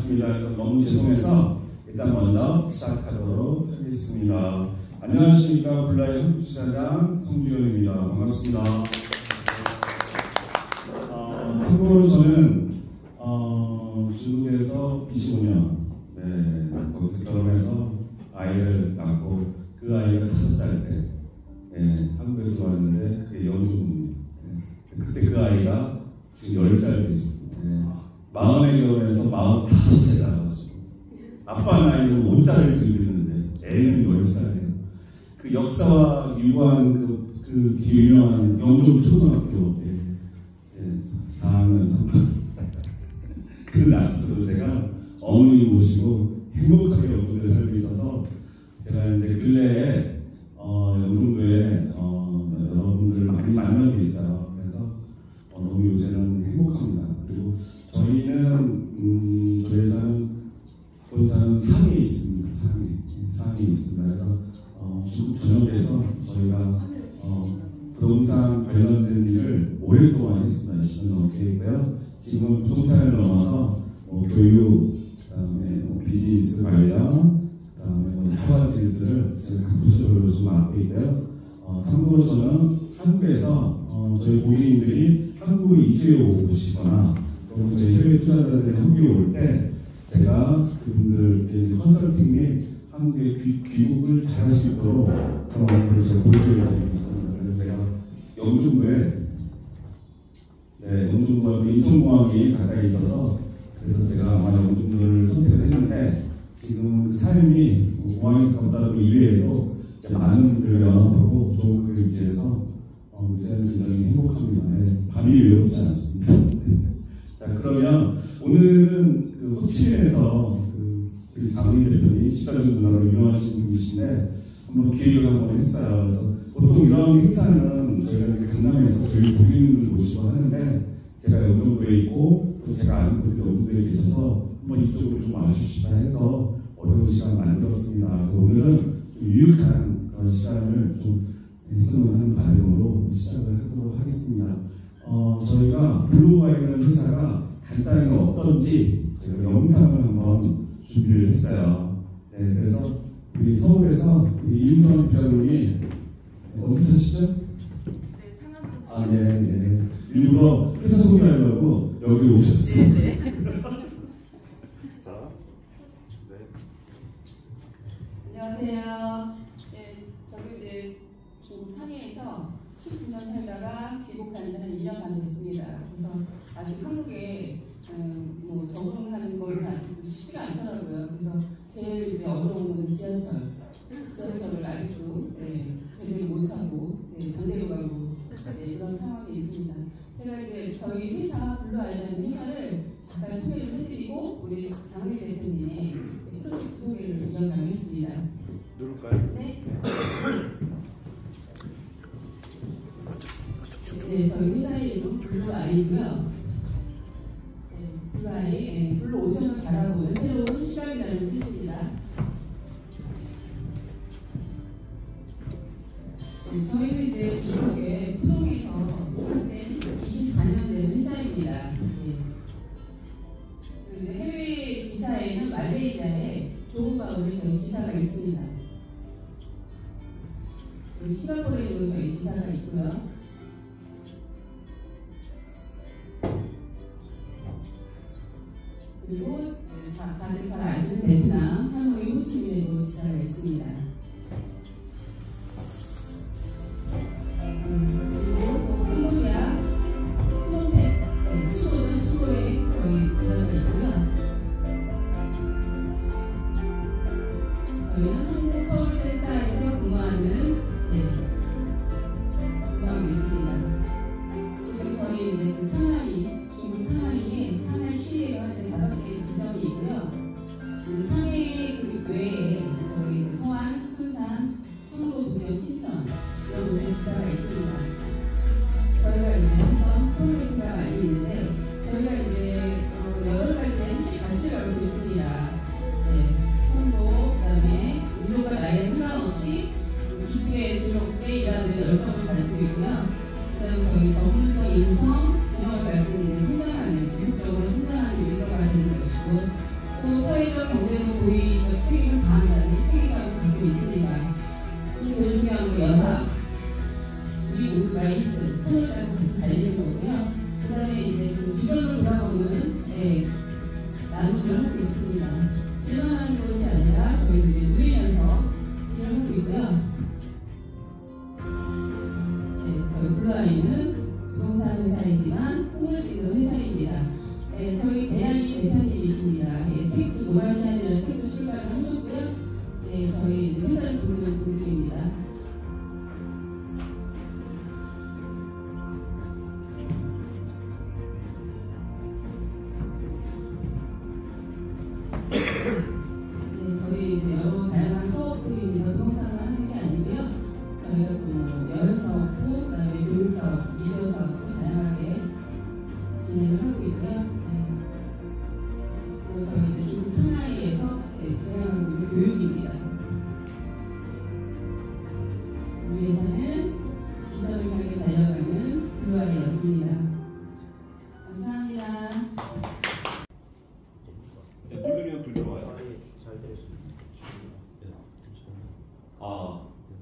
많습니다. 그래서 너무 죄송해서 일단 먼저 시작하도록 하겠습니다. 안녕하십니까. 블라의 한국주차장 송주현입니다. 반갑습니다. 참고로 저는 중국에서 25년 거기서 결혼해서 아이를 낳고 그 아이가 5살 때 한국에 들어왔는데 그게 영종입니다. 그때 그 아이가 지금 10살 됐습니다. 40에 결혼해서 45세 나와가지고 아빠 나이로 5자를 들고 있는데 애는 10살이에요. 그 역사와 유구한 그 뒤에 유명한 영종 초등학교 4학년 3반 그 낮으로 제가 어머니 모시고 행복하게 영종도에 살고 있어서 제가 이제 근래에 영종도에 여러분들을 많이 만나고 있어요. 그래서 너무 요새는 행복합니다. 그리고 저희는 저희 회사는 상해에 있습니다. 상해에 있습니다. 그래서 중국 전역에서 저희가 부동산 관련된 일을 오랫동안 했습니다. 20년 넘게 했고요. 지금은 부동산을 넘어서 교육, 그다음에 비즈니스 관련, 그다음에 여러 가지 일들을 제가 각 부서로 좀 맡고 있고요. 참고로 저는 한국에서 저희 고객님들이 한국에 이주해 오시거나 또는 저희 해외 투자자들이 한국에 올 때 제가 그분들께 컨설팅 및 한국에 귀국을 잘 할 수 있도록 그런 것들을 제가 보여드리고 있습니다. 그래서 제가 영종도에 영종도와 인천공항이 가까이 있어서 그래서 제가 아마 영종도를 선택을 했는데 지금 그 삶이 공항이 가깝다고 이외에도 많은 분들과 연합하고 좋은 걸 유지해서 요새는 굉장히 행복합니다. 밤이 외롭지 않습니다. 자, 그러면 오늘은 그 호치민에서 그 장미 대표님 집사준 누나로 유명하신 분이신데 한번 기획을 한번 했어요. 그래서 보통 이런 행사는 저희가 이제 강남에서 저희 고객님들 모시고 하는데 제가 영종도에 있고 또 제가 아는 분들 영종도에 계셔서 한번 이쪽으로 좀 와주십사 해서 어려운 시간 만들었습니다. 그래서 오늘은 좀 유익한 그런 시간을 좀 했으면 하는 바람으로 시작을 하도록 하겠습니다. 저희가 블루와이라는 회사가 간단히 어떤지 제가 영상을 한번 준비를 했어요. 그래서 우리 서울에서 이인성 부장님이 어디 사시죠? 상암동. 일부러 회사 소개하려고 여기 오셨어요. 자, 안녕하세요. 저는 이제 중국 상해에서 19년 살다가 귀국한 지 한 2년 반 됐습니다. 그래서 아직 한국에 적응하는 건 아직 쉽지가 않더라고요. 그래서 제일 이제 어려운 건 지하철을 아직도 제대로 못하고 반대로 가고 그런 상황이 있습니다. 제가 이제 저희 회사 블루아이라는 회사를 잠깐 소개를 해드리고 우리 장미 대표님의 프로젝트 소개를 이어가겠습니다. 누를까요? 네. 저희 회사의 이름 블루아이고요. 블루아이, 블루 오션을 바라보는 새로운 시각이라는 뜻입니다. 저희는 이제 중국의 푸동에서 시작된 24년 된 회사입니다. 그리고 이제 해외 지사에는 말레이시아에 조흥바울에 저희 지사가 있습니다. 그리고 싱가포르에도 저희 지사가 있고요. 그리고 다들 잘 아시는 베트남 하노이 호치민에도 지사가 있습니다. 그리고 캄보디아 프놈펜 수도에 저희 지사가 있고요. 저희는 한국 서울센터에서 근무하고 있습니다. 그리고 저희 이제 그 중국 상하이에 상하이시에 현재 5개 지점이 있고요. 상해 그 외에 저희 서안, 군산, 충북, 부교, 신천 이런 곳에 지사가 있습니다. 저희가 이제 한번 프로젝트가 많이 있는데 저희가 이제 여러 가지 같이 가고 있습니다. 선도, 그다음에 운동과 나이에 상관없이 기쁘게 즐겁게 일하는 열정을 가지고 있고요. 그다음에 저희 전문성, 인성, 균형을 가진 지속적으로 성장하는 리더가 되는 것이고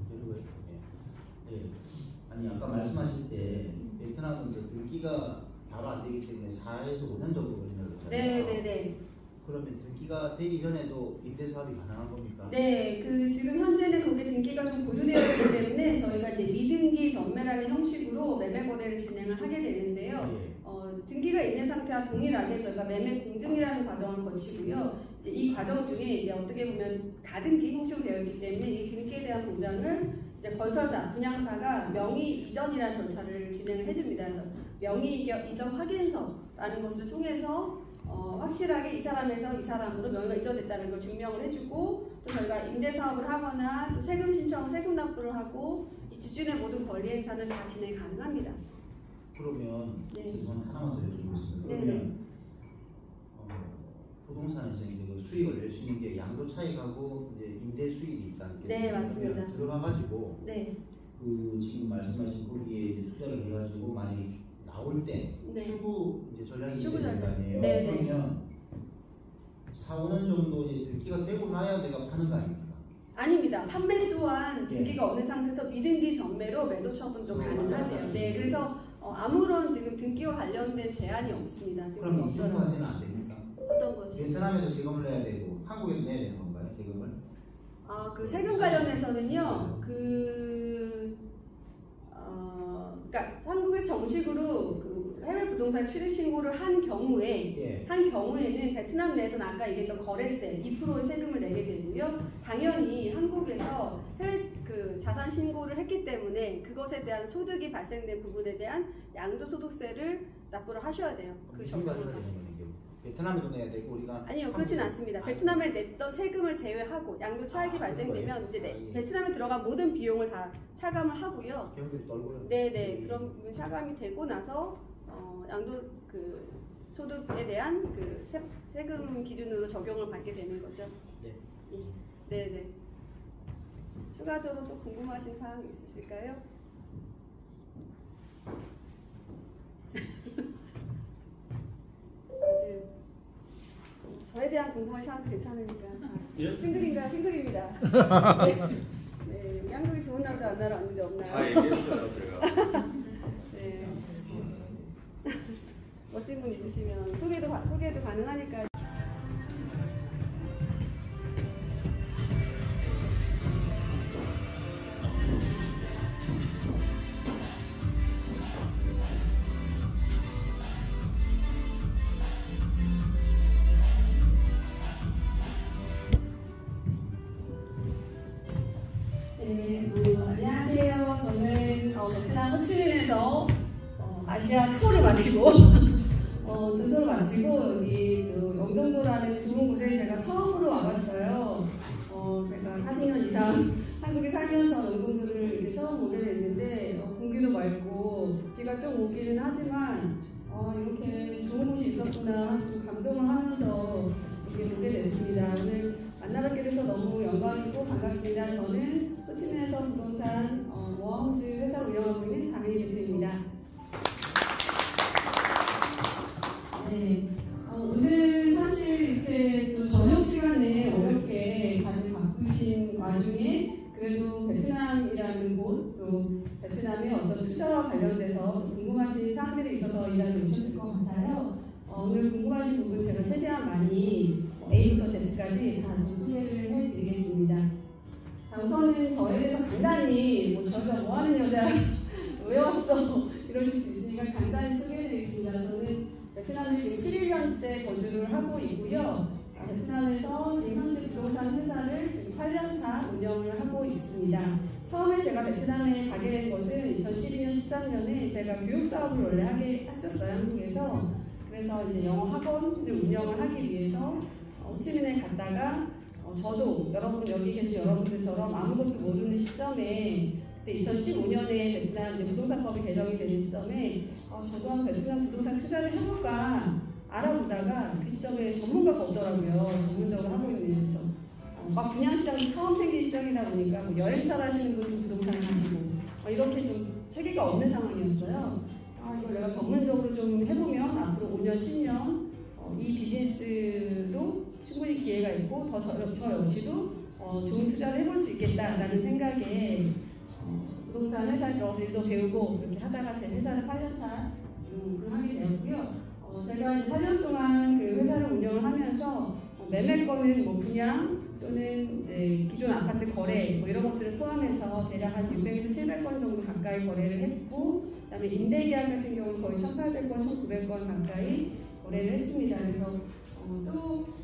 되는 거예요? 예. 아니 아까 말씀하실 때 베트남은 저 등기가 바로 안 되기 때문에 4에서 5년 정도 걸린다고 했잖아요. 네네네. 그러면 등기가 되기 전에도 임대 사업이 가능한 겁니까? 네, 지금 현재는 거기 등기가 좀 보류되어 있기 때문에 저희가 이제 미등기 전매라는 형식으로 매매 거래를 진행을 하게 되는데요. 예. 등기가 있는 상태와 동일하게 저희가 매매 공증이라는 과정을 거치고요. 이제 이 과정 중에 이제 어떻게 보면 가등기 형식으로 되어 있기 때문에 이 등기에 대한 보장을 이제 건설사, 분양사가 명의 이전이라는 절차를 진행을 해줍니다. 그래서 명의 이전 확인서라는 것을 통해서 확실하게 이 사람에서 이 사람으로 명의가 이전됐다는 걸 증명을 해주고 또 저희가 임대 사업을 하거나 또 세금 신청, 세금 납부를 하고 이 지주인의 모든 권리 행사는 다 진행 가능합니다. 그러면 네. 이건 하나만 더 여쭤보겠습니다. 네. 그러면 부동산에서 이제 그 수익을 낼 수 있는 게 양도 차익하고 이제 임대 수익이 있지 않겠습니까? 네, 맞습니다. 들어가가지고 네. 그 지금 말씀하신 거기에 이제 투자를 해가지고 만약에 나올 때 네. 추구 이제 전략이 추구 있어야 될 거 전략. 아니에요. 네, 네. 그러면 4, 5년 정도 이제 등기가 되고 나야 내가 파는 거 아닙니까? 아닙니다. 판매 또한 예. 등기가 없는 상태에서 미등기 전매로 매도 처분도 가능하세요. 네, 그래서 아무런 지금 등기와 관련된 제한이 없습니다. 그럼 이중 과세는 안 됩니까? 어떤 것이? 베트남에도 세금을 내야 되고 한국에도 내야 되는 건가요? 세금을? 그 세금 관련해서는요, 그러니까 한국에서 정식으로 그 해외 부동산 취득 신고를 한 경우에 예. 는 베트남 내에서는 아까 얘기했던 거래세 2%의 세금을 내게 되고요. 당연히 한국에서 해외 그 자산 신고를 했기 때문에 그것에 대한 소득이 발생된 부분에 대한 양도소득세를 납부를 하셔야 돼요. 그 이중 과세가 적용을. 되는 거예요. 베트남에도 내야 되고 우리가 아니요, 그렇진 않습니다. 베트남에 냈던 세금을 제외하고 양도 차익이 아, 발생되면 이제 예. 베트남에 들어간 모든 비용을 다 차감을 하고요. 경비도 떨고요. 네네, 그럼 차감이 되고 나서 양도 그 소득에 대한 그 세금 기준으로 적용을 받게 되는 거죠. 네. 네네. 추가적으로 또 궁금하신 사항 있으실까요? 다들 저에 대한 궁금한 사항 괜찮으니까. 예? 싱글인가요? 싱글입니다. 네, 네, 한국에 좋은 남자 만나러 왔는데 없나요? 다 얘기했어요 제가. 네. 멋진 분 있으시면 소개도 가능하니까. 네, 안녕하세요. 저는 베트남 호치민에서 아시아 투어를 마치고 투어를 마치고 여기 영종도라는 좋은 곳에 제가 처음으로 와봤어요. 제가 40년 이상 한국에 살면서 영종도를 이렇게 처음 오게 됐는데 공기도 맑고 비가 좀 오기는 하지만 이렇게 좋은 곳이 있었구나 좀 감동을 하면서 이렇게 보게 됐습니다. 오늘 만나뵙게 돼서 너무 영광이고 반갑습니다. 저는 호치민에서 부동산 모아홈즈 회사 운영하고 있는 장혜리 대표입니다. 네, 오늘 사실 이렇게 또 저녁 시간에 어렵게 다들 바쁘신 와중에 그래도 베트남이라는 곳, 또 베트남의 어떤 투자와 관련돼서 궁금하신 사항들이 있어서 이 자리에 오셨을 것 같아요. 오늘 궁금하신 부분 제가 최대한 많이 A부터 Z까지 다 좀 소개를 해드리겠습니다. 자, 우선은 저에 대해서 간단히 저희가 뭐하는 여자 왜 왔어 이러실 수 있으니까 간단히 소개해드리겠습니다. 저는 베트남에 지금 11년째 거주를 하고 있고요. 베트남에서 지금 현재 부동산 회사를 지금 8년차 운영을 하고 있습니다. 처음에 제가 베트남에 가게 된 것은 2012년, 13년에 제가 교육 사업을 원래 했었어요, 한국에서. 그래서 이제 영어 학원을 운영을 하기 위해서 호치민에 갔다가 저도 여기 계신 여러분들처럼 아무것도 모르는 시점에 그때 2015년에 베트남 부동산법이 개정이 되는 시점에 저도 한 베트남 부동산 투자를 해볼까 알아보다가 그 시점에 전문가가 없더라고요. 전문적으로 하고 있는 데서 막 분양시장이 처음 생긴 시장이다 보니까 뭐 여행사를 하시는 분도 부동산을 하시고 이렇게 좀 체계가 없는 상황이었어요. 이걸 내가 전문적으로 좀 해보면 앞으로 5년, 10년 이 비즈니스도 충분히 기회가 있고 저 역시도 좋은 투자를 해볼 수 있겠다라는 생각에 부동산 회사에 들어가서 일도 배우고 그렇게 하다가 제 회사를 8년차 운영하게 되었고요. 제가 이제 8년 동안 그 회사를 운영을 하면서 매매권은 뭐 분양 또는 이제 기존 아파트 거래 뭐 이런 것들을 포함해서 대략 한 600에서 700건 정도 가까이 거래를 했고, 그다음에 임대계약 같은 경우는 거의 1,800건, 1,900건 가까이 거래를 했습니다. 그래서 또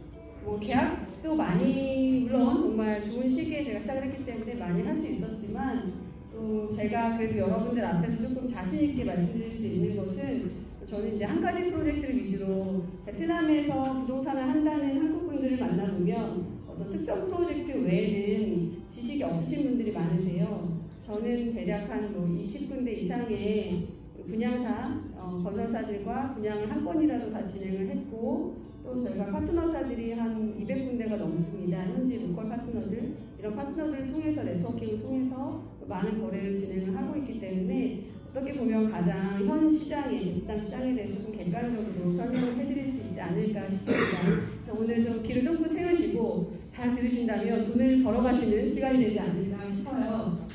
뭐 계약도 많이, 물론 정말 좋은 시기에 제가 시작을 했기 때문에 많이 할 수 있었지만, 또 제가 그래도 여러분들 앞에서 조금 자신 있게 말씀드릴 수 있는 것은, 저는 이제 한 가지 프로젝트를 위주로 베트남에서 부동산을 한다는 한국 분들을 만나보면 어떤 특정 프로젝트 외에는 지식이 없으신 분들이 많으세요. 저는 대략 한 뭐 20군데 이상의 분양사, 건설사들과 분양을 한 건이라도 다 진행을 했고, 또 저희가 파트너사들이 한 200군데가 넘습니다. 현지 로컬 파트너들, 이런 파트너들을 통해서 네트워킹을 통해서 많은 거래를 진행을 하고 있기 때문에 어떻게 보면 가장 현 시장에, 베트남 시장에 대해서 좀 객관적으로 설명을 해드릴 수 있지 않을까 싶습니다. 오늘 좀 귀를 쫑긋 세우시고 잘 들으신다면 돈을 벌어가시는 시간이 되지 않을까 싶어요.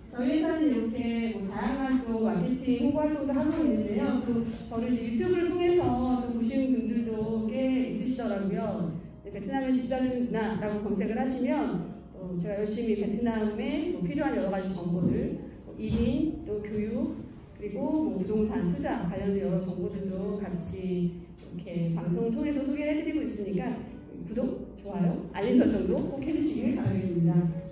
저희 회사는 이렇게 뭐 다양한 또 마케팅 홍보 활동도 하고 있는데요. 또 저를 유튜브를 통해서 또 보시는 분들도 꽤 있으시더라고요. 베트남에 집 사는구나라고 검색을 하시면 제가 열심히 베트남에 뭐 필요한 여러 가지 정보들, 이민, 또 교육, 그리고 뭐 부동산 투자 관련된 여러 정보들도 같이 이렇게 방송을 통해서 소개를 해드리고 있으니까 구독, 좋아요, 알림 설정도 꼭 해주시길 바라겠습니다.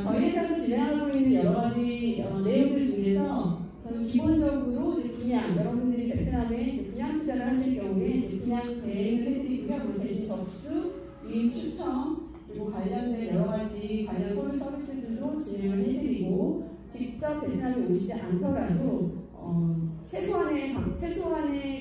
저희 회사에서 진행하고 있는 여러 가지 내용들 중에서 저는 기본적으로 이제 분양, 여러분들이 베트남에 이제 분양 투자를 하실 경우에 이제 분양 대행을 해드리고요. 대신 접수, 이민 추천, 그리고 관련된 여러 가지 관련 서비스들도 진행을 해드리고, 직접 베트남에 오시지 않더라도 최소한의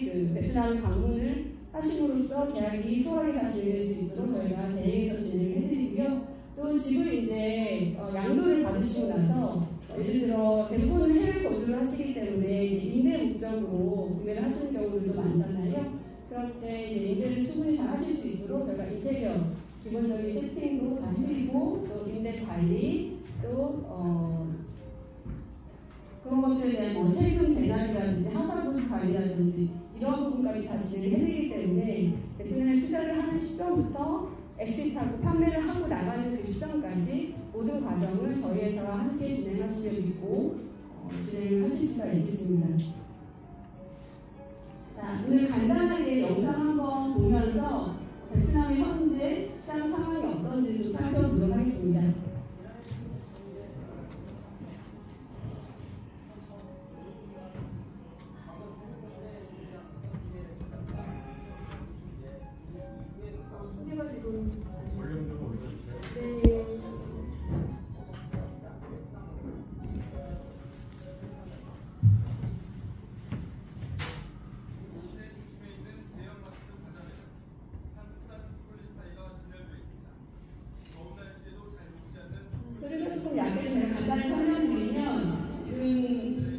그 베트남 방문을 하심으로써 계약이 수월하게 다 진행될 수 있도록 저희가 대행해서 진행을 해드리고요. 또 집을 이제 양도를 받으시고 나서 예를 들어 대부분은 해외 거주를 하시기 때문에 임대 목적으로 구매를 하시는 경우들도 많잖아요. 그럴 때 이제 임대를 충분히 잘 하실 수 있도록 저희가 인테리어 기본적인 세팅도 다 해드리고, 또 임대 관리, 또 그런 것들에 대한 뭐 세금 대납이라든지 하사보수 관리라든지 이런 부분까지 다 진행을 해드리기 때문에 베트남에 투자를 하는 시점부터 엑시트하고 판매를 하고 나가는 그 시점까지 모든 과정을 저희 회사와 함께 진행하시면 믿고 진행을 하실 수가 있겠습니다. 자, 오늘 간단하게 영상 한번 보면서 베트남의 현재 시장 상황이 어떤지 좀 살펴보도록 하겠습니다. 소리가 지금 볼륨 좀 올려주세요. 네. 소리가 조금 약해서 제가 간단히 설명드리면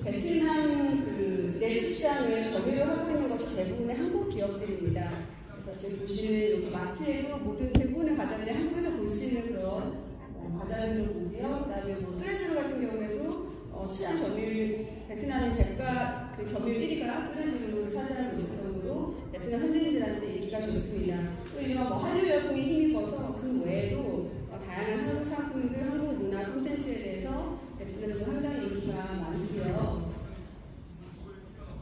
베트남 그 내수 시장을 점유를 하고 있는 것이 대부분의 한국 기업들입니다. 그래서 지금 보시는 여기 마트에도 모든 대부분의 과자들이 한국에서 볼 수 있는 그런 과자들을 보고요. 그다음에 뭐 뚜레쥬르 같은 경우에도 시장 점유율, 베트남의 제과 그 점유율 1위가 뚜레쥬르를 차지하고 있을 정도로 베트남 현지인들한테 인기가 좋습니다. 또 이런 뭐 한류 열풍에 힘입어서 그 외에도 다양한 한국 상품들, 한국 문화 콘텐츠에 대해서 베트남에서 상당히 인기가 많고요.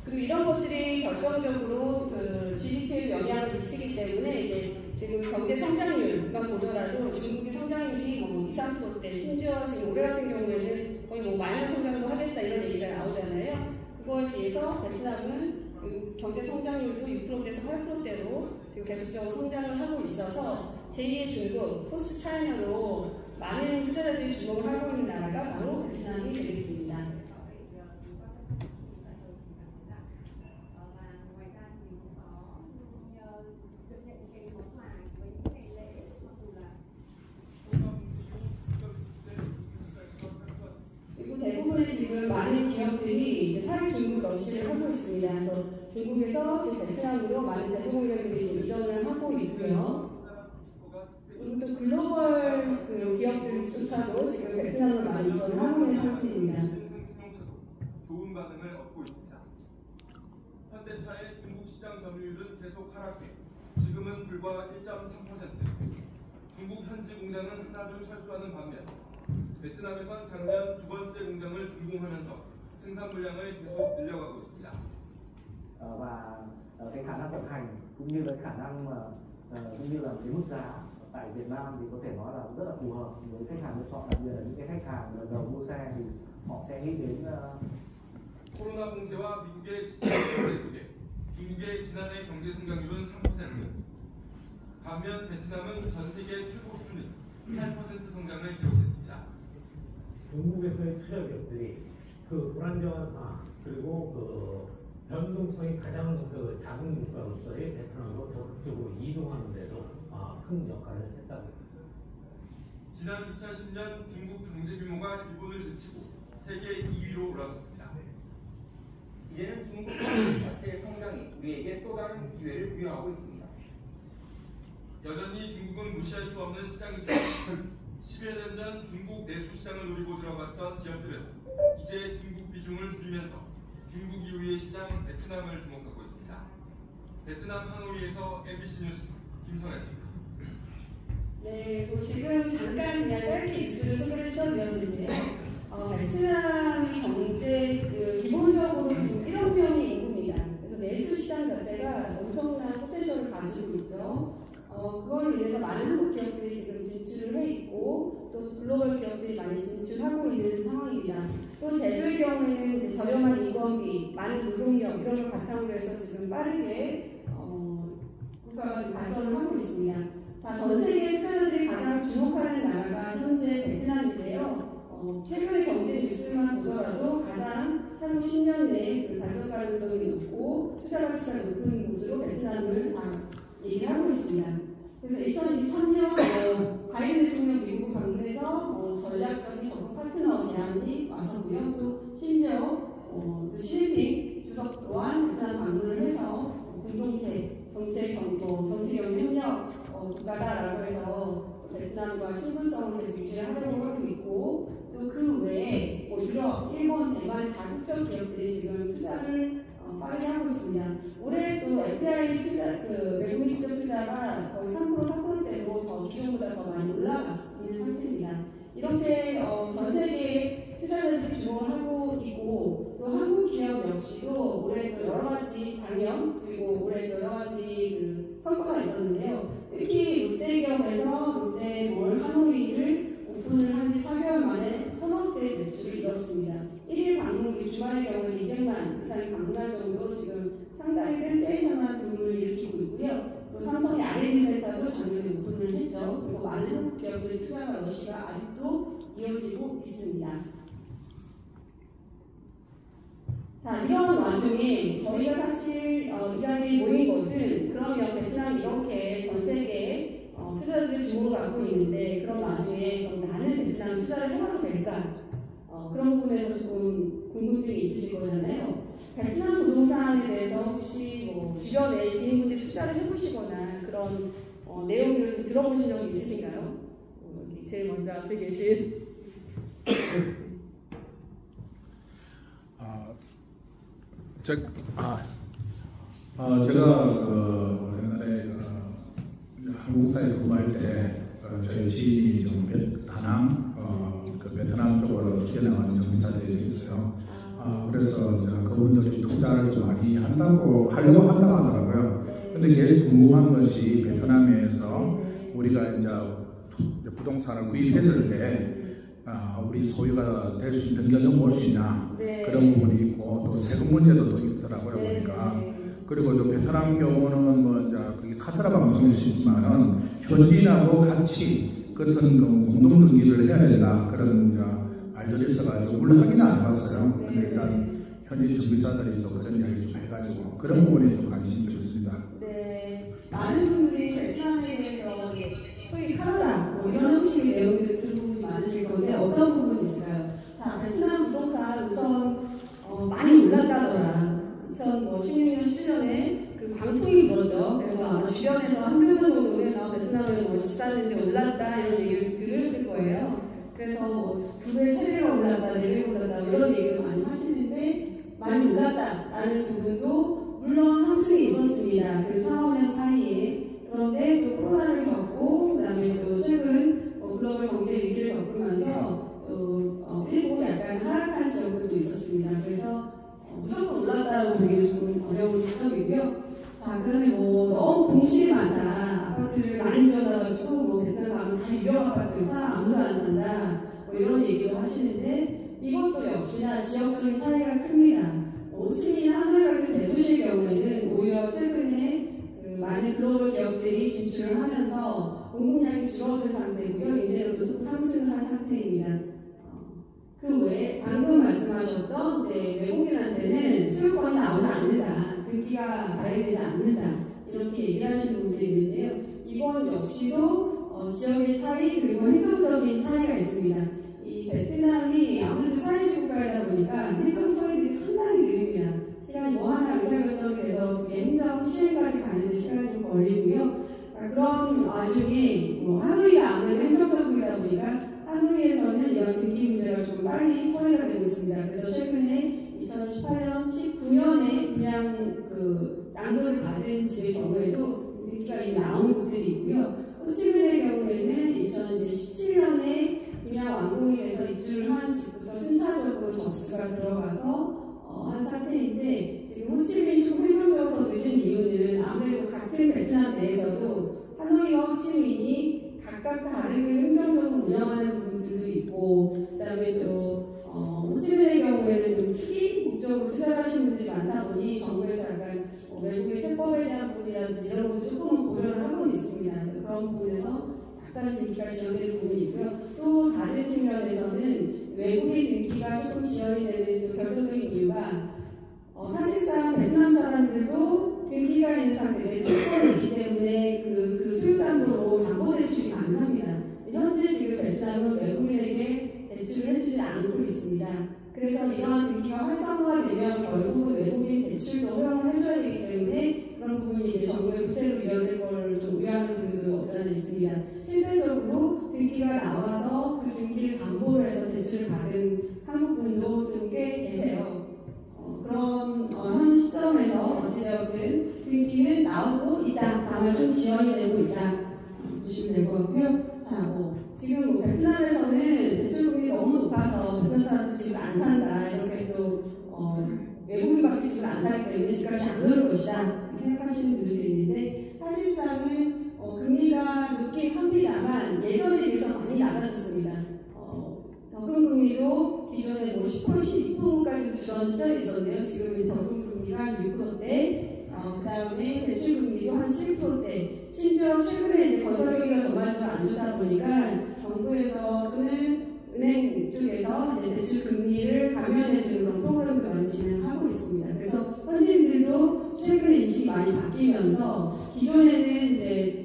그리고 이런 것들이 결정적으로 그 GDP에 영향을 미치기 때문에 이제 지금 경제 성장률만 보더라도 중국의 성장률이 뭐 2, 3%대, 심지어 지금 올해 같은 경우에는 거의 뭐 마이너스 성장도 하겠다 이런 얘기가 나오잖아요. 그거에 비해서 베트남은 지금 경제 성장률도 6%대에서 8%대로 지금 계속적으로 성장을 하고 있어서 제2의 중국, 포스트 차이나로 많은 투자자들이 주목을 하고 있는 나라가 바로 베트남이 되겠습니다. 그리고 대부분의 지금 많은 기업들이 탈 중국 러시를 하고 있습니다. 그래서 중국에서 지금 베트남으로 많은 제조 공장들이 지금 이전을 하고 있고요. 그리고 또 글로벌 그 기업들조차도 지금 베트남을 많이 이전을 하고 있는 상태입니다. 좋은 반응을 얻고 있습니다. 현대차의 중국 시장 점유율은 계속 하락해 지금은 불과 1.3%. 중국 현지 공장은 하나둘 철수하는 반면 베트남에선 작년 두 번째 공장을 준공하면서 생산 물량을 계속 늘려가고 있습니다. Và cái khả năng vận hành cũng như là khả năng mà cũng như là cái mức giá tại Việt Nam thì có thể nói là rất là phù hợp với khách hàng lựa chọn, đặc biệt là những cái khách hàng lần đầu mua xe thì họ sẽ nghĩ đến 코로나 봉쇄와 미국의 집중 규제 속에 중국의 지난해 경제 성장률은 3%, 반면 베트남은 전 세계 최고 수준인 8% 성장을 기록했습니다. 중국에서의 투자 기업들이 그 불안정한 상황 그리고 그 변동성이 가장 그 작은 국가로서의 베트남으로 적극적으로 이동하는 데도 큰 역할을 했다고 합니다. 지난 2010년 중국 경제 규모가 일본을 제치고 세계 2위로 올라섰습니다. 이제는 중국 경제 자체의 성장이 우리에게 또 다른 기회를 부여하고 있습니다. 여전히 중국은 무시할 수 없는 시장이지만 10여 년 전 중국 내수 시장을 노리고 들어갔던 기업들은 이제 중국 비중을 줄이면서 중국 이후의 시장 베트남을 주목하고 있습니다. 베트남 하노이에서 MBC 뉴스 김성혜입니다. 네, 지금 잠깐 그냥 짧게 뉴스를 소개를 시켜드렸는데요. 베트남이 경제 기본적으로 지금 1억 명의 인구입니다. 그래서 내수 시장 자체가 엄청난 포텐셜을 가지고 있죠. 그걸 위해서 많은 한국 기업들이 지금 진출을 해 있고 또 글로벌 기업들이 많이 진출하고 있는 상황입니다. 또 제조의 경우에는 저렴한 인건비, 많은 노동력 이런 걸 바탕으로 해서 지금 빠르게 국가가 지금 발전을 하고 있습니다. 전 세계 투자자들이 가장 주목하는 나라가 현재 베트남인데요. 최근의 경제 뉴스만 보더라도 가장 향후 10년 내에 그 발전 가능성이 높고 투자 가치가 높은 곳으로 베트남을 다 얘기하고 있습니다. 그래서 2023년 바이든 대통령 미국 방문해서 전략적인 적극 파트너 제안이 왔었고요. 또 심지어 시진핑 주석 또한 베트남 방문을 해서 공동체 정치 경제 협력 국가다라고 해서 베트남과 친분성을 계속 유지하려고 하고 있고 또 그 외에 유럽, 일본, 대만 다국적 기업들이 지금 투자를 빠르게 하고 있습니다. 올해 또 FDI 투자, 외국인 직접 투자가 거의 3%, 4%대로 더 기존보다 더 많이 올라가 있는 상태입니다. 이렇게 전 세계 투자자들이 주목을 하고 있고 또 한국 기업 역시도 올해 또 여러 가지 작년 그리고 올해 여러 가지 성과가 있었는데요. 특히 롯데기업에서 롯데몰 하노이를 오픈을 한 지 4개월 만에 1,000억대 매출을 이뤘습니다. 1일 방문객 주말의 경우는 200만 이상이 방문할 정도로 지금 상당히 센세이션한 부분을 일으키고 있고요. 또 삼성의 R&D 센터도 작년에 오픈을 했죠. 그리고 많은 한국 기업들의 투자가 러시가 아직도 이어지고 있습니다. 자, 이런 와중에 저희가 사실 이 자리에 모인 것은 그러면 베트남이 이렇게 전 세계에 투자자들이 주목을 받고 있는데 그런 와중에 나는 베트남 투자를 해봐도 될까? 그런 부분에서 조금 궁금증이 있으실 거잖아요. 베트남 부동산에 대해서 혹시 주변에 지인분들이 투자를 해보시거나 그런 내용들을 들어보신 적이 있으신가요? 제일 먼저 앞에 계신 제가 옛날에 항공사에 근무할 때 저희 지인이 좀 다낭 베트남 쪽으로 튀어나가는 정비사들이 있어요. 그래서 그분들이 투자를 좀 많이 하려고 하더라고요. 근데 제일 궁금한 것이 베트남에서 우리가 이제 부동산을 구입했을 때 우리 소유가 될 수 있는 견적 볼 수 있나 그런 부분이 있고 또 세금 문제도 또 있더라고요 보니까. 그리고 또 베트남 경우는 이제 그게 카트라 방송에서 있지만은 현지인하고 같이 같은 공동 등기를 해야 된다 그런 말들이 있어가지고 물론 확인은 안 해봤어요. 근데 일단 현지 정비사들이 또 그런 이야기 좀 해가지고 그런 부분에 좀 관심이 좀 있습니다. 네, 많은 분들이 베트남에 대해서 소위 카나다 이런 형식의 내용들을 들은 부분이 많으실 건데 어떤 부분이 있을까요? 자, 베트남 부동산 우선 많이 올랐다더라. 2016년, 17년에 그 광풍이 불었죠. 그래서 아마 주변에서 한두 번 정도는 베트남에 집 사는데 올랐다 그래서 뭐 2배, 3배가 올랐다, 4배가 올랐다 뭐 이런 얘기도 많이 하시는데 많이 올랐다라는 부분도 물론 상승이 있었습니다. 그 4, 5년 사이에. 그런데 또 코로나를 겪고 그다음에 또 최근 글로벌 경제 위기를 겪으면서 일부 약간 하락한 지역들도 있었습니다. 그래서 무조건 올랐다고 보기는 조금 어려운 시점이고요. 자, 그다음에 뭐 너무 공실이 많다. 아파트를 많이 지어놔가지고 뭐 베트남 가면 다 유령 아파트 사람 아무도 안 산다. 뭐 이런 얘기도 하시는데 이것도 역시나 지역적인 차이가 큽니다. 호치민 하노이 같은 대도시의 경우에는 오히려 최근에 많은 글로벌 기업들이 진출을 하면서 공급량이 줄어든 상태고요. 임대료도 조금 상승을 한 상태입니다. 그 외에 방금 말씀하셨던 이제 외국인한테는 수요권이 나오지 않는다. 등기가 발행되지 않는다. 이렇게 얘기하시는 분들이 있는데요. 이건 역시도 지역의 차이 그리고 행정적인 차이가 있습니다. 이 베트남이 아무래도 사회주의 국가이다 보니까 행정 처리들이 상당히 느립니다. 시간이 뭐 하나 의사결정이 돼서 행정 시행까지 가는데 시간이 좀 걸리고요. 그런 와중에 하노이가 아무래도 행정적이다 보니까 하노이에서는 이런 등기 문제가 좀 빨리 처리가 되고 있습니다. 그래서 최근에 2018년, 19년에 분양 양도를 받은 집의 경우에도 등기가 이미 나온 곳들이 있고요. 호치민의 경우에는 2017년에 분양 완공이 돼서 입주를 한 집부터 순차적으로 접수가 들어가서 한 상태인데 지금 호치민이 좀 행정적으로 더 늦은 이유는 아무래도 같은 베트남 내에서도 하노이와 호치민이 각각 다르게 행정적으로 운영하는 부분들도 있고 그다음에 또 호치민의 경우에는 좀 투기 목적으로 투자를 하시는 분들이 많다 보니 정부에서 약간 외국의 세법에 대한 부분이라든지 이런 것도 조금 고려를 하고 있습니다. 그래서 그런 부분에서 약간 등기가 지연되는 부분이 있고요. 또 다른 측면에서는 외국의 등기가 조금 지연이 되는 또 결정적인 이유가 사실상 베트남 사람들도 등기가 있는 상태에 수익권이 있기 때문에 그 수요담보로 담보대출이 가능합니다. 현재 지금 베트남은 외국인에게 대출을 해주지 않고 있습니다. 그래서 이러한 등기가 활성화되면 결국은 외국인 대출도 허용을 해줘야 되기 때문에 그런 부분이 이제 정부의 부채로 이어질 걸 좀 우려하는 부분도 없지 않아 있습니다. 실제적으로 등기가 나와서 그 등기를 담보로 해서 대출을 받은 한국분도 좀 꽤 계세요. 그런 현 시점에서 어찌되었든 등기는 나오고 있다. 다만 좀 지연이 되고 있다. 보시면 될 것 같고요. 자, 지금 베트남에서는 대출금리 너무 높아서 베트남 사람들 집을 안 산다. 이렇게 또 외국인밖에 집을 안 사기 때문에 집값이 안 오를 것이다. 이렇게 생각하시는 분들도 있는데 사실상은 금리가 높긴 합니다만 예전에 비해서 많이 낮아졌습니다. 적금금리도 기존에 10%, 12%까지 주던 시절이 있었는데요. 지금은 적금금리가 6%대, 그 다음에 대출금리도 한 7%대, 심지어 최근에 이제 건설경기가 전반적으로 안 좋다 보니까 정부에서 또는 은행 쪽에서 이제 대출금리를 감면해주는 그런 프로그램도 많이 진행하고 있습니다. 그래서 현지인들도 최근에 인식이 많이 바뀌면서 기존에는 이제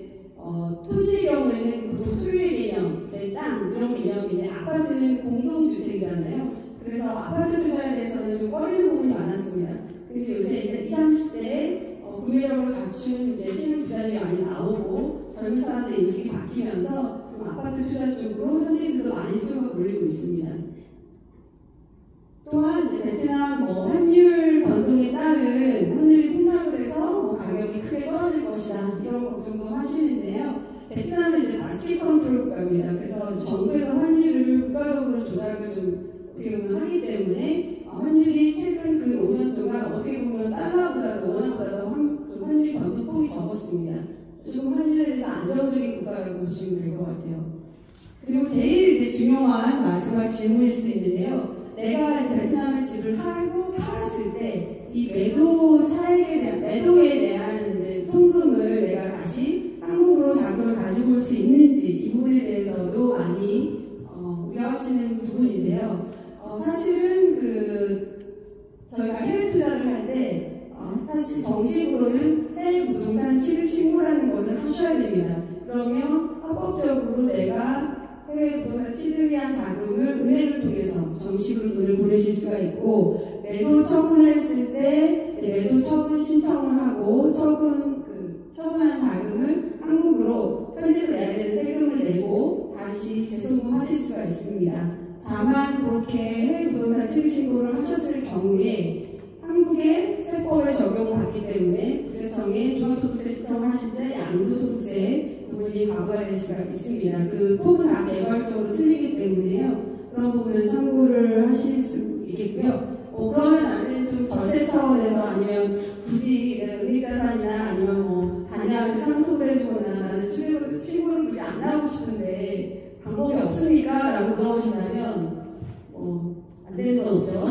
토지의 경우에는 보통 소유의 개념, 내 땅 이런 개념인데 아파트는 공동주택이잖아요. 그래서 아파트 투자에 대해서는 좀 꺼리는 부분이 많았습니다. 근데 요새 이제 20, 30대에 구매력을 갖춘 이제 신흥 부자들이 많이 나오고 젊은 사람들의 인식이 바뀌면서 좀 아파트 투자 쪽으로 현지인들도 많이 수요가 몰리고 있습니다. 또한 이제 베트남 환율 변동에 따른 환율이 폭락을 해서 가격이 크게 떨어질 것이다 이런 걱정도 하시는데요. 베트남은 이제 마스켓 컨트롤 국가입니다. 그래서 정부에서 환율을 국가적으로 조작을 좀 어떻게 보면 하기 때문에 환율이 최근 그 5년 동안 어떻게 보면 달러보다도 원화보다도 환율 변동폭이 적었습니다. 조금 환율에 대해서 안정적인 국가라고 보시면 될 것 같아요. 그리고 제일 이제 중요한 마지막 질문일 수도 있는데요. 내가 이제 베트남에 집을 사고 팔았을 때 이 매도 차익에 대한 매도에 대한 이제 송금을 내가 다시 한국으로 자금을 가지고 올 수 있는지 이 부분에 대해서도 많이 우려하시는 부분이세요. 사실은 저희가 해외 투자를 할 때 사실 정식으로는 해외 부동산 취득 신고라는 것을 하셔야 됩니다. 그러면 합법적으로 내가 해외 부동산 취득에 한 자금을 은행을 통해서 정식으로 돈을 보내실 수가 있고 매도 처분을 했을 때 매도 처분 신청을 하고 처분한 자금을 한국으로 현지에서 내야 되는 세금을 내고 다시 재송금하셔야 하실 수가 있습니다. 다만 그렇게 해외 부동산 취득 신고를 하셨을 경우에 한국의 세법에 적용받기 때문에 국세청에 종합소득세 신청을 하실 때 양도소득세 부분이 과부하될 수가 있습니다. 그 폭은 다 개괄적으로 틀리기 때문에요. 그런 부분은 참고를 하실 수 있겠고요. 그러면 나는 좀 절세 차원에서 아니면 굳이 은닉자산이나 아니면 뭐 자녀한테 상속을 해주거나 나는 신고를 굳이 안 하고 싶은데 방법이 없습니까? 라고 물어보신다면 안 되는 건 없죠.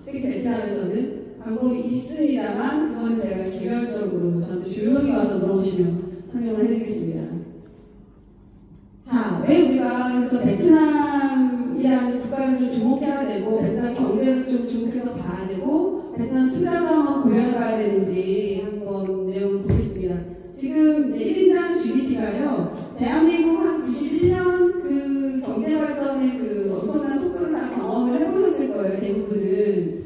특히 베트남에서는 방법이 있습니다만 그건 제가 개별적으로 저한테 조용히 와서 물어보시면 설명을 해드리겠습니다. 자, 왜 우리가 그래서 베트남이라는 국가를 좀 주목해야 되고 베트남 경제를 좀 주목해서 봐야 되고 베트남 투자도 한번 고려해봐야 되는지 한번 내용을 보겠습니다. 지금 이제 1인당 GDP가요, 대한민국 한 91년 그 경제 발전의 그 엄청난 속도를 다 경험을 해보셨을 거예요, 대부분은.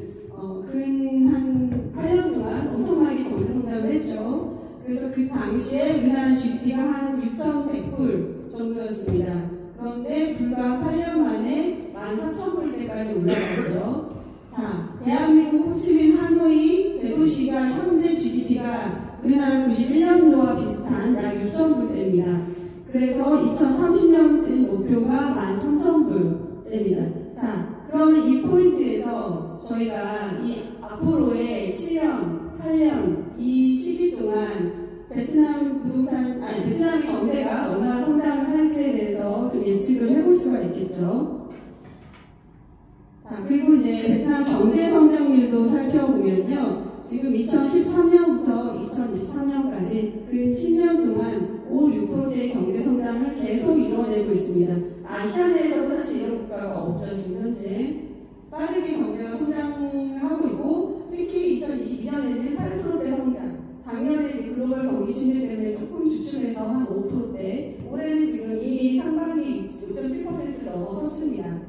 근 한 8년 동안 엄청나게 경제 성장을 했죠. 그래서 그 당시에 우리나라 GDP가 한 6,100불 정도였습니다. 그런데 불과 8년 만에 14,000불대까지 올라갔죠. 자, 대한민국 호치민 하노이 대도시가 현재 GDP가 우리나라 91년도와 비슷한 약 6,000불대입니다. 그래서 2030년 목표가 13,000불대입니다. 자, 그러면 이 포인트에서 저희가 이 앞으로의 7년, 8년 이 시기 동안 베트남의 경제가 얼마나 성장을 할지에 대해서 좀 예측을 해볼 수가 있겠죠. 자, 그리고 이제 베트남 경제 성장률도 살펴보면요. 지금 2013년부터 2023년까지 근 10년 동안 5-6%대의 경제 성장을 계속 이뤄내고 있습니다. 아시아 내에서도 사실 이런 국가가 없죠, 지금 현재. 빠르게 경제가 성장하고 있고, 특히 2022년에는 8%대 성장. 작년에 글로벌 경기 침체 때문에 조금 주춤해서 한 5%대, 올해는 지금 이미 상반기 5.7%를 넘어섰습니다.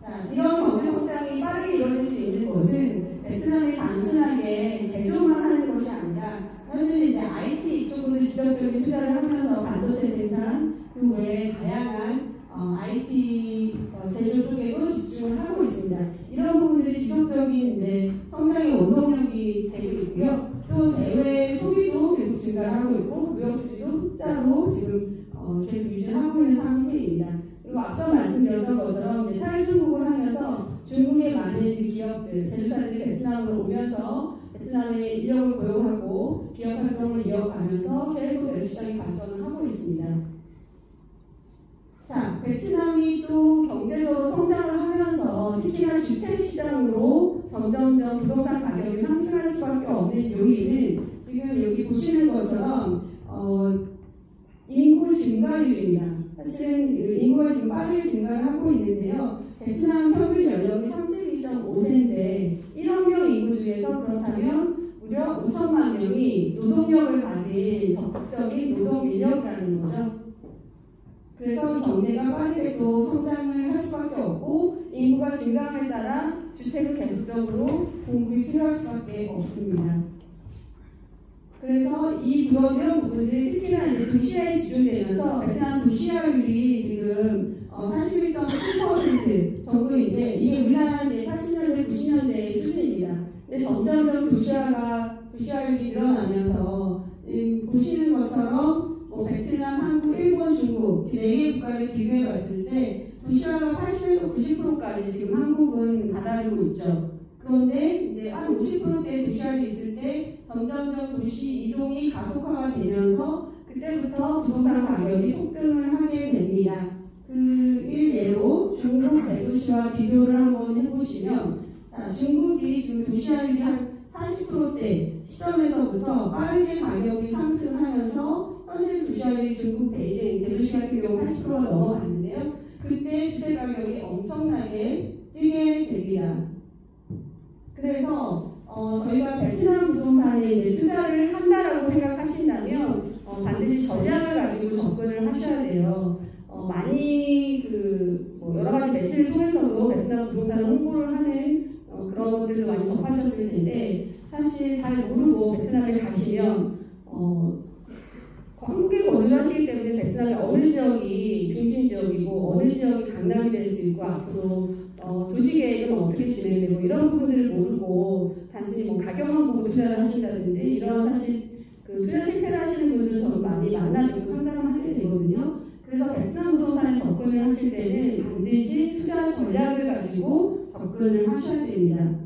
자, 이런 경제 성장이 빠르게 이루어질 수 있는 것은 베트남이 단순하게 제조만 하는 것이 아니라 현재 이제 IT 쪽으로 지적적인 투자를 하면서 반도체 생산, 그 외에 다양한 IT 제조 쪽에도 집중을 하고 있습니다. 이런 부분들이 지속적인 이제 성장의 원동력이 되고 있고요. 또 대외 소비도 계속 증가하고 있고 무역 수지도 흑자로 지금 계속 유지하고 있는 상태입니다. 그리고 앞서 말씀드렸던 것처럼 이제 탈중국을 하면서 중국의 많은 기업들, 제조사들이 베트남으로 오면서 베트남의 인력을 고용하고 기업 활동을 이어가면서 계속 내수시장이 발전을 하고 있습니다. 자, 베트남이 또 경제적으로 성장을 하면서 특히나 주택시장으로 점점점 부동산 가격이 상승할 수밖에 없는 요인은 지금 여기 보시는 것처럼 인구 증가율입니다. 사실은 인구가 지금 빠르게 증가를 하고 있는데요. 베트남 평균 연령이 32.5세인데 1억 명 인구 중에서 그렇다면 무려 5천만 명이 노동력을 가진 적극적인 노동 인력이라는 거죠. 그래서 경제가 빠르게 또 성장을 할 수밖에 없고 인구가 증가함에 따라 주택을 계속적으로 공급이 필요할 수밖에 없습니다. 그래서 이런 부분들이 특히나 이제 도시화에 집중되면서 베트남 도시화율이 지금 41.7% 정도인데 이게 우리나라 이제 80년대, 90년대 수준입니다. 근데 점점 도시화율이 늘어나면서 보시는 것처럼 베트남, 한국, 일본, 중국 4개 국가를 비교해 봤을 때 도시화가 80에서 90%까지 지금 한국은 다다르고 있죠. 그런데 이제 한 50%대의 도시화율이 있을 때 점점점 도시 이동이 가속화가 되면서 그때부터 부동산 가격이 폭등을 하게 됩니다. 그 일례로 중국 대도시와 비교를 한번 해보시면 중국이 지금 도시화율이 한 40%대 시점에서부터 빠르게 가격이 상승하면서 현재 도시화율이 중국 베이징 대도시 같은 경우 80%가 넘어갔는데요. 그때 주택 가격이 엄청나게 뛰게 됩니다. 그래서 저희가 베트남 부동산에 이제 투자를 한다라고 생각하신다면 반드시 전략을 가지고 접근을 하셔야 돼요. 많이 여러 가지 매체를 통해서도 베트남 부동산 홍보를 하는 그런 것들도 많이 접하셨을 텐데 사실 잘 모르고 베트남에 가시면 한국에 거주하시기 때문에 베트남의 어느 지역이 중심 지역이고 어느 지역이 강남이 될 수 있고 앞으로 도시계획은 어떻게 진행되고 이런 부분들을 모르고 단순히 뭐 가격만 보고 투자를 하신다든지 이런 사실 그 투자 실패를 하시는 분들은 저는 많이 만나뵙고 상담을 하게 되거든요. 그래서 베트남 부동산에 접근을 하실 때는 반드시 투자 전략을 가지고 접근을 하셔야 됩니다.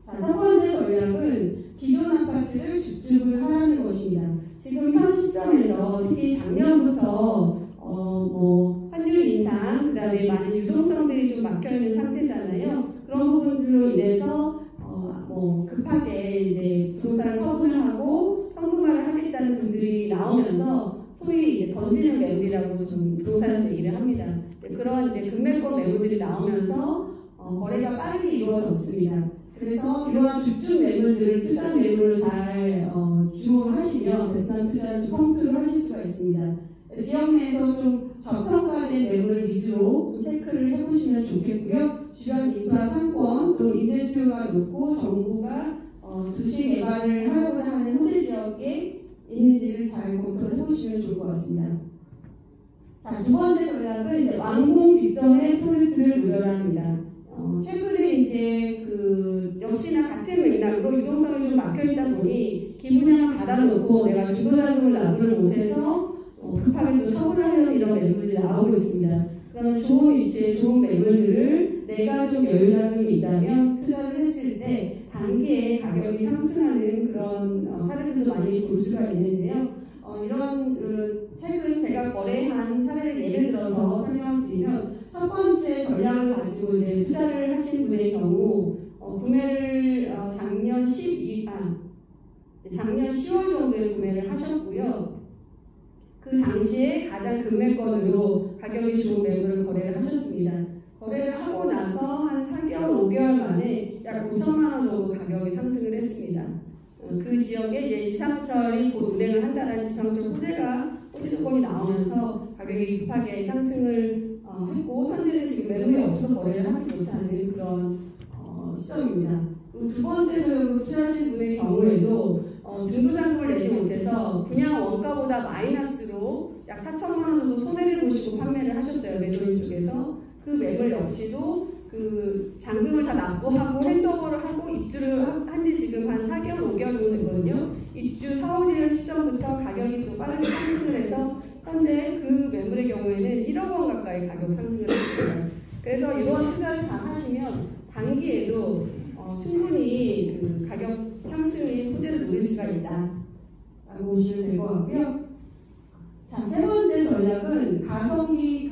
자, 첫 번째 전략은 기존 아파트를 주축을 하라는 것입니다. 지금 현 시점에서 특히 작년부터 뭐 환율 인상, 그다음에 많은 유동성들이 좀 막혀 있는 상태잖아요. 그런 부분들로 인해서 뭐 급하게 이제 부동산을 처분을 하고 현금화를 하겠다는 분들이 나오면서 소위 이제 던지는 매물이라고 좀 부동산에서 얘기를 합니다. 그런 이제 금매권 매물들이 나오면서 거래가 빠르게 이루어졌습니다. 그래서 이러한 주축 매물들을 투자 매물을 잘 주목을 하시면 베트남 투자를 좀 성투를 하실 수가 있습니다. 지역 내에서 좀 저평가된 매물을 위주로 체크를 해보시면 좋겠고요. 주변 인프라 상권 또 임대 수요가 높고 정부가 도시 개발을 하려고자 하는 호재 지역에 있는지를 잘 검토를 해보시면 좋을 것 같습니다. 자, 두 번째 전략은 이제 완공 직전에 프로젝트를 누려합니다. 최근에 이제 역시나 같은 맥락으로 유동성이 좀 막혀있다 보니 기분양을 받아놓고 내가 주거자금을 납부를 못해서 급하게 또 처분하려는 이런 매물들이 나오고 있습니다. 그러면 좋은 위치에 좋은 매물들을 내가 좀 여유자금이 있다면 투자를 했을 때 단기에 가격이 상승하는 그런 사례들도 많이 볼 수가 있는데요. 이런 최근 제가 거래한 사례를 예를 들어서 설명을 드리면 첫 번째 전략을 가지고 이제 투자를 하신 분의 경우 구매를 작년 10월 정도에 구매를 하셨고요. 그 당시에 가장 금매권으로 가격이 좋은 매물을 거래를 하셨습니다. 거래를 하고 나서 한 4개월, 5개월 만에 약 5천만 원 정도 가격이 상승을 했습니다. 그 지역에 이제 지상철이 곧 운행을 한다는 지상철 호재 조건이 나오면서 가격이 급하게 상승을 했고 현재는 지금 매물이 없어서 거래를 하지 못하는 그런 시점입니다. 두 번째 지역으로 투자하신 분의 경우에도 중도자금을 내지 못해서 분양 원가보다 마이너스로 약 4천만 원 정도 손해를 보시고 판매를 하셨어요. 매도인 쪽에서. 그 매물 역시도 그 잔금을 다 납부하고 핸드오버를 하고 입주를 한 지 지금 한 4개월, 5개월 정도 됐거든요. 입주 4, 5일 시점부터 가격이 또 빠르게 상승을 해서 현재 그 매물의 경우에는 1억 원 가까이 가격 상승을 했습니다. 그래서 이러한 투자를 잘 하시면 단기에도 충분히 그 가격 상승의 호재를 노릴 수가 있다라고 보시면 될 것 같고요. 자, 세 번째 전략은 가성비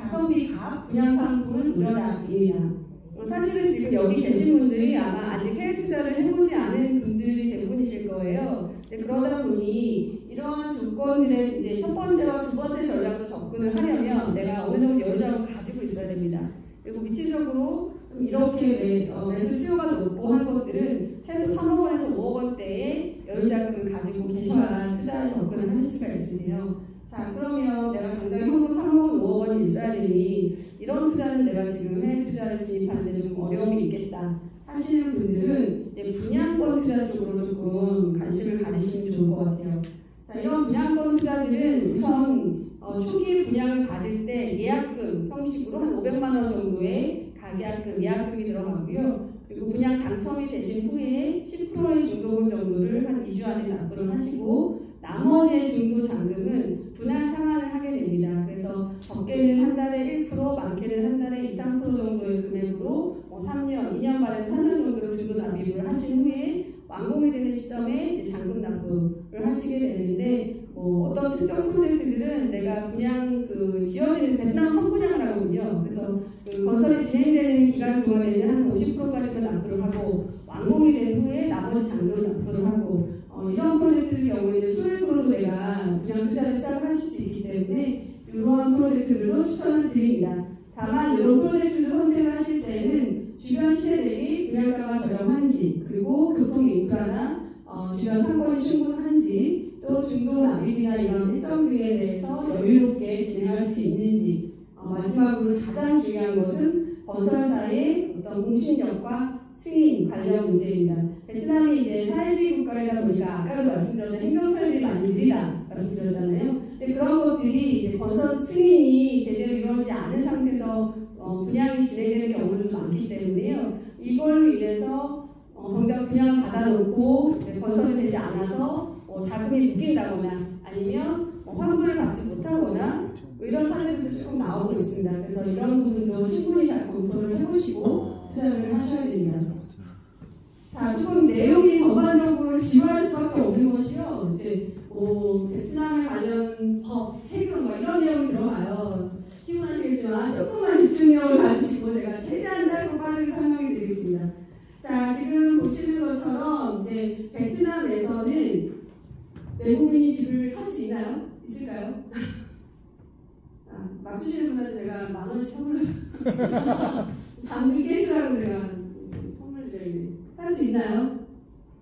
가 분양 상품을 누려라입니다. 사실은 지금 여기 계신 분들이 아마 아직 해외 투자를 해보지 않은 분들이 대부분이실 거예요. 그러다 보니 이러한 조건들의 이제 첫 번째와 두 번째 전략으로 접근을 하려면 내가 어느 정도 여유자금을 가지고 있어야 됩니다. 그리고 위치적으로 이렇게 매수 수요가 높고 한 것들은 최소 3억 원에서 5억 원대의 여유자금을 가지고 계셔야 투자에 접근을 하실 수가 있으세요. 자, 그러면 내가 당장 현금 3억, 5억 원이 있어야 되니 이런 투자는 내가 지금 해외 투자를 진입하는데 좀 어려움이 있겠다 하시는 분들은 이제 분양권 투자 쪽으로 조금 관심을 가지시면 좋을 것 같아요. 자, 이런 분양권 투자들은 우선 초기 분양을 받을 때 예약금 형식으로 한 500만 원 정도의 가계약금, 예약금이 들어가고요. 그리고 분양 당첨이 되신 후에 10%의 중도금 정도를 한 2주 안에 납부를 하시고 나머지 중도 잔금은 분할 상환을 하게 됩니다. 그래서 적게는 한 달에 1%, 많게는 한 달에 2, 3% 정도의 금액으로 3년, 2년 반에서 3년 정도를 중도 납입을 하신 후에 완공이 되는 시점에 이제 잔금 납부를 하시게 되는데 어떤 특정 프로젝트들은 내가 분양 지어지는 베트남 선분양을 하거든요. 그래서 건설이 진행되는 기간 동안에는 한 50%까지만 납부를 하고 완공이 된 후에 나머지 잔금을 납부를 하고 이런 프로젝트의 경우에는 소액으로 내가 분양 투자를 시작을 하실 수 있기 때문에 이러한 프로젝트들도 추천을 드립니다. 다만 이런 프로젝트를 선택을 하실 때는 주변 시세 대비 분양가가 저렴한지 그리고 교통 인프라나 주변 상권이 충분한지 또 중도 납입이나 이런 일정 등에 대해서 여유롭게 진행할 수 있는지 마지막으로 가장 중요한 것은 건설사의 어떤 공신력과 승인 관련 문제입니다. 베트남이 이제 사회주의 국가이다 보니까 아까도 말씀드렸던 행정처리가 많이 느리다 말씀드렸잖아요. 그런 것들이 이제 건설 승인이 제대로 이루어지지 않은 상태에서 분양이 진행되는 경우도 많기 때문에요. 이걸로 인해서 정작 분양 받아놓고 건설이 되지 않아서 자금이 묶인다거나 아니면 환불을 받지 못하거나 이런 사례들도 조금 나오고 있습니다. 그래서 이런 부분도 충분히 잘 검토를 해보시고 투자를 하셔야 됩니다. 자, 조금 내용이 전반적으로 지루할 수밖에 없는 것이요. 이제 베트남에 관련 법, 세금 이런 내용이 들어가요. 피곤하시겠지만 조금만 집중력을 가지시고 제가 최대한 짧고 빠르게 설명해 드리겠습니다. 자, 지금 보시는 것처럼 이제 베트남에서는 외국인이 집을 살 수 있나요? 있을까요? 맞추시는 분한테 제가 10,000원씩 선물을 잠 좀 깨시라고 제가 선물 드려요. 할 수 있나요?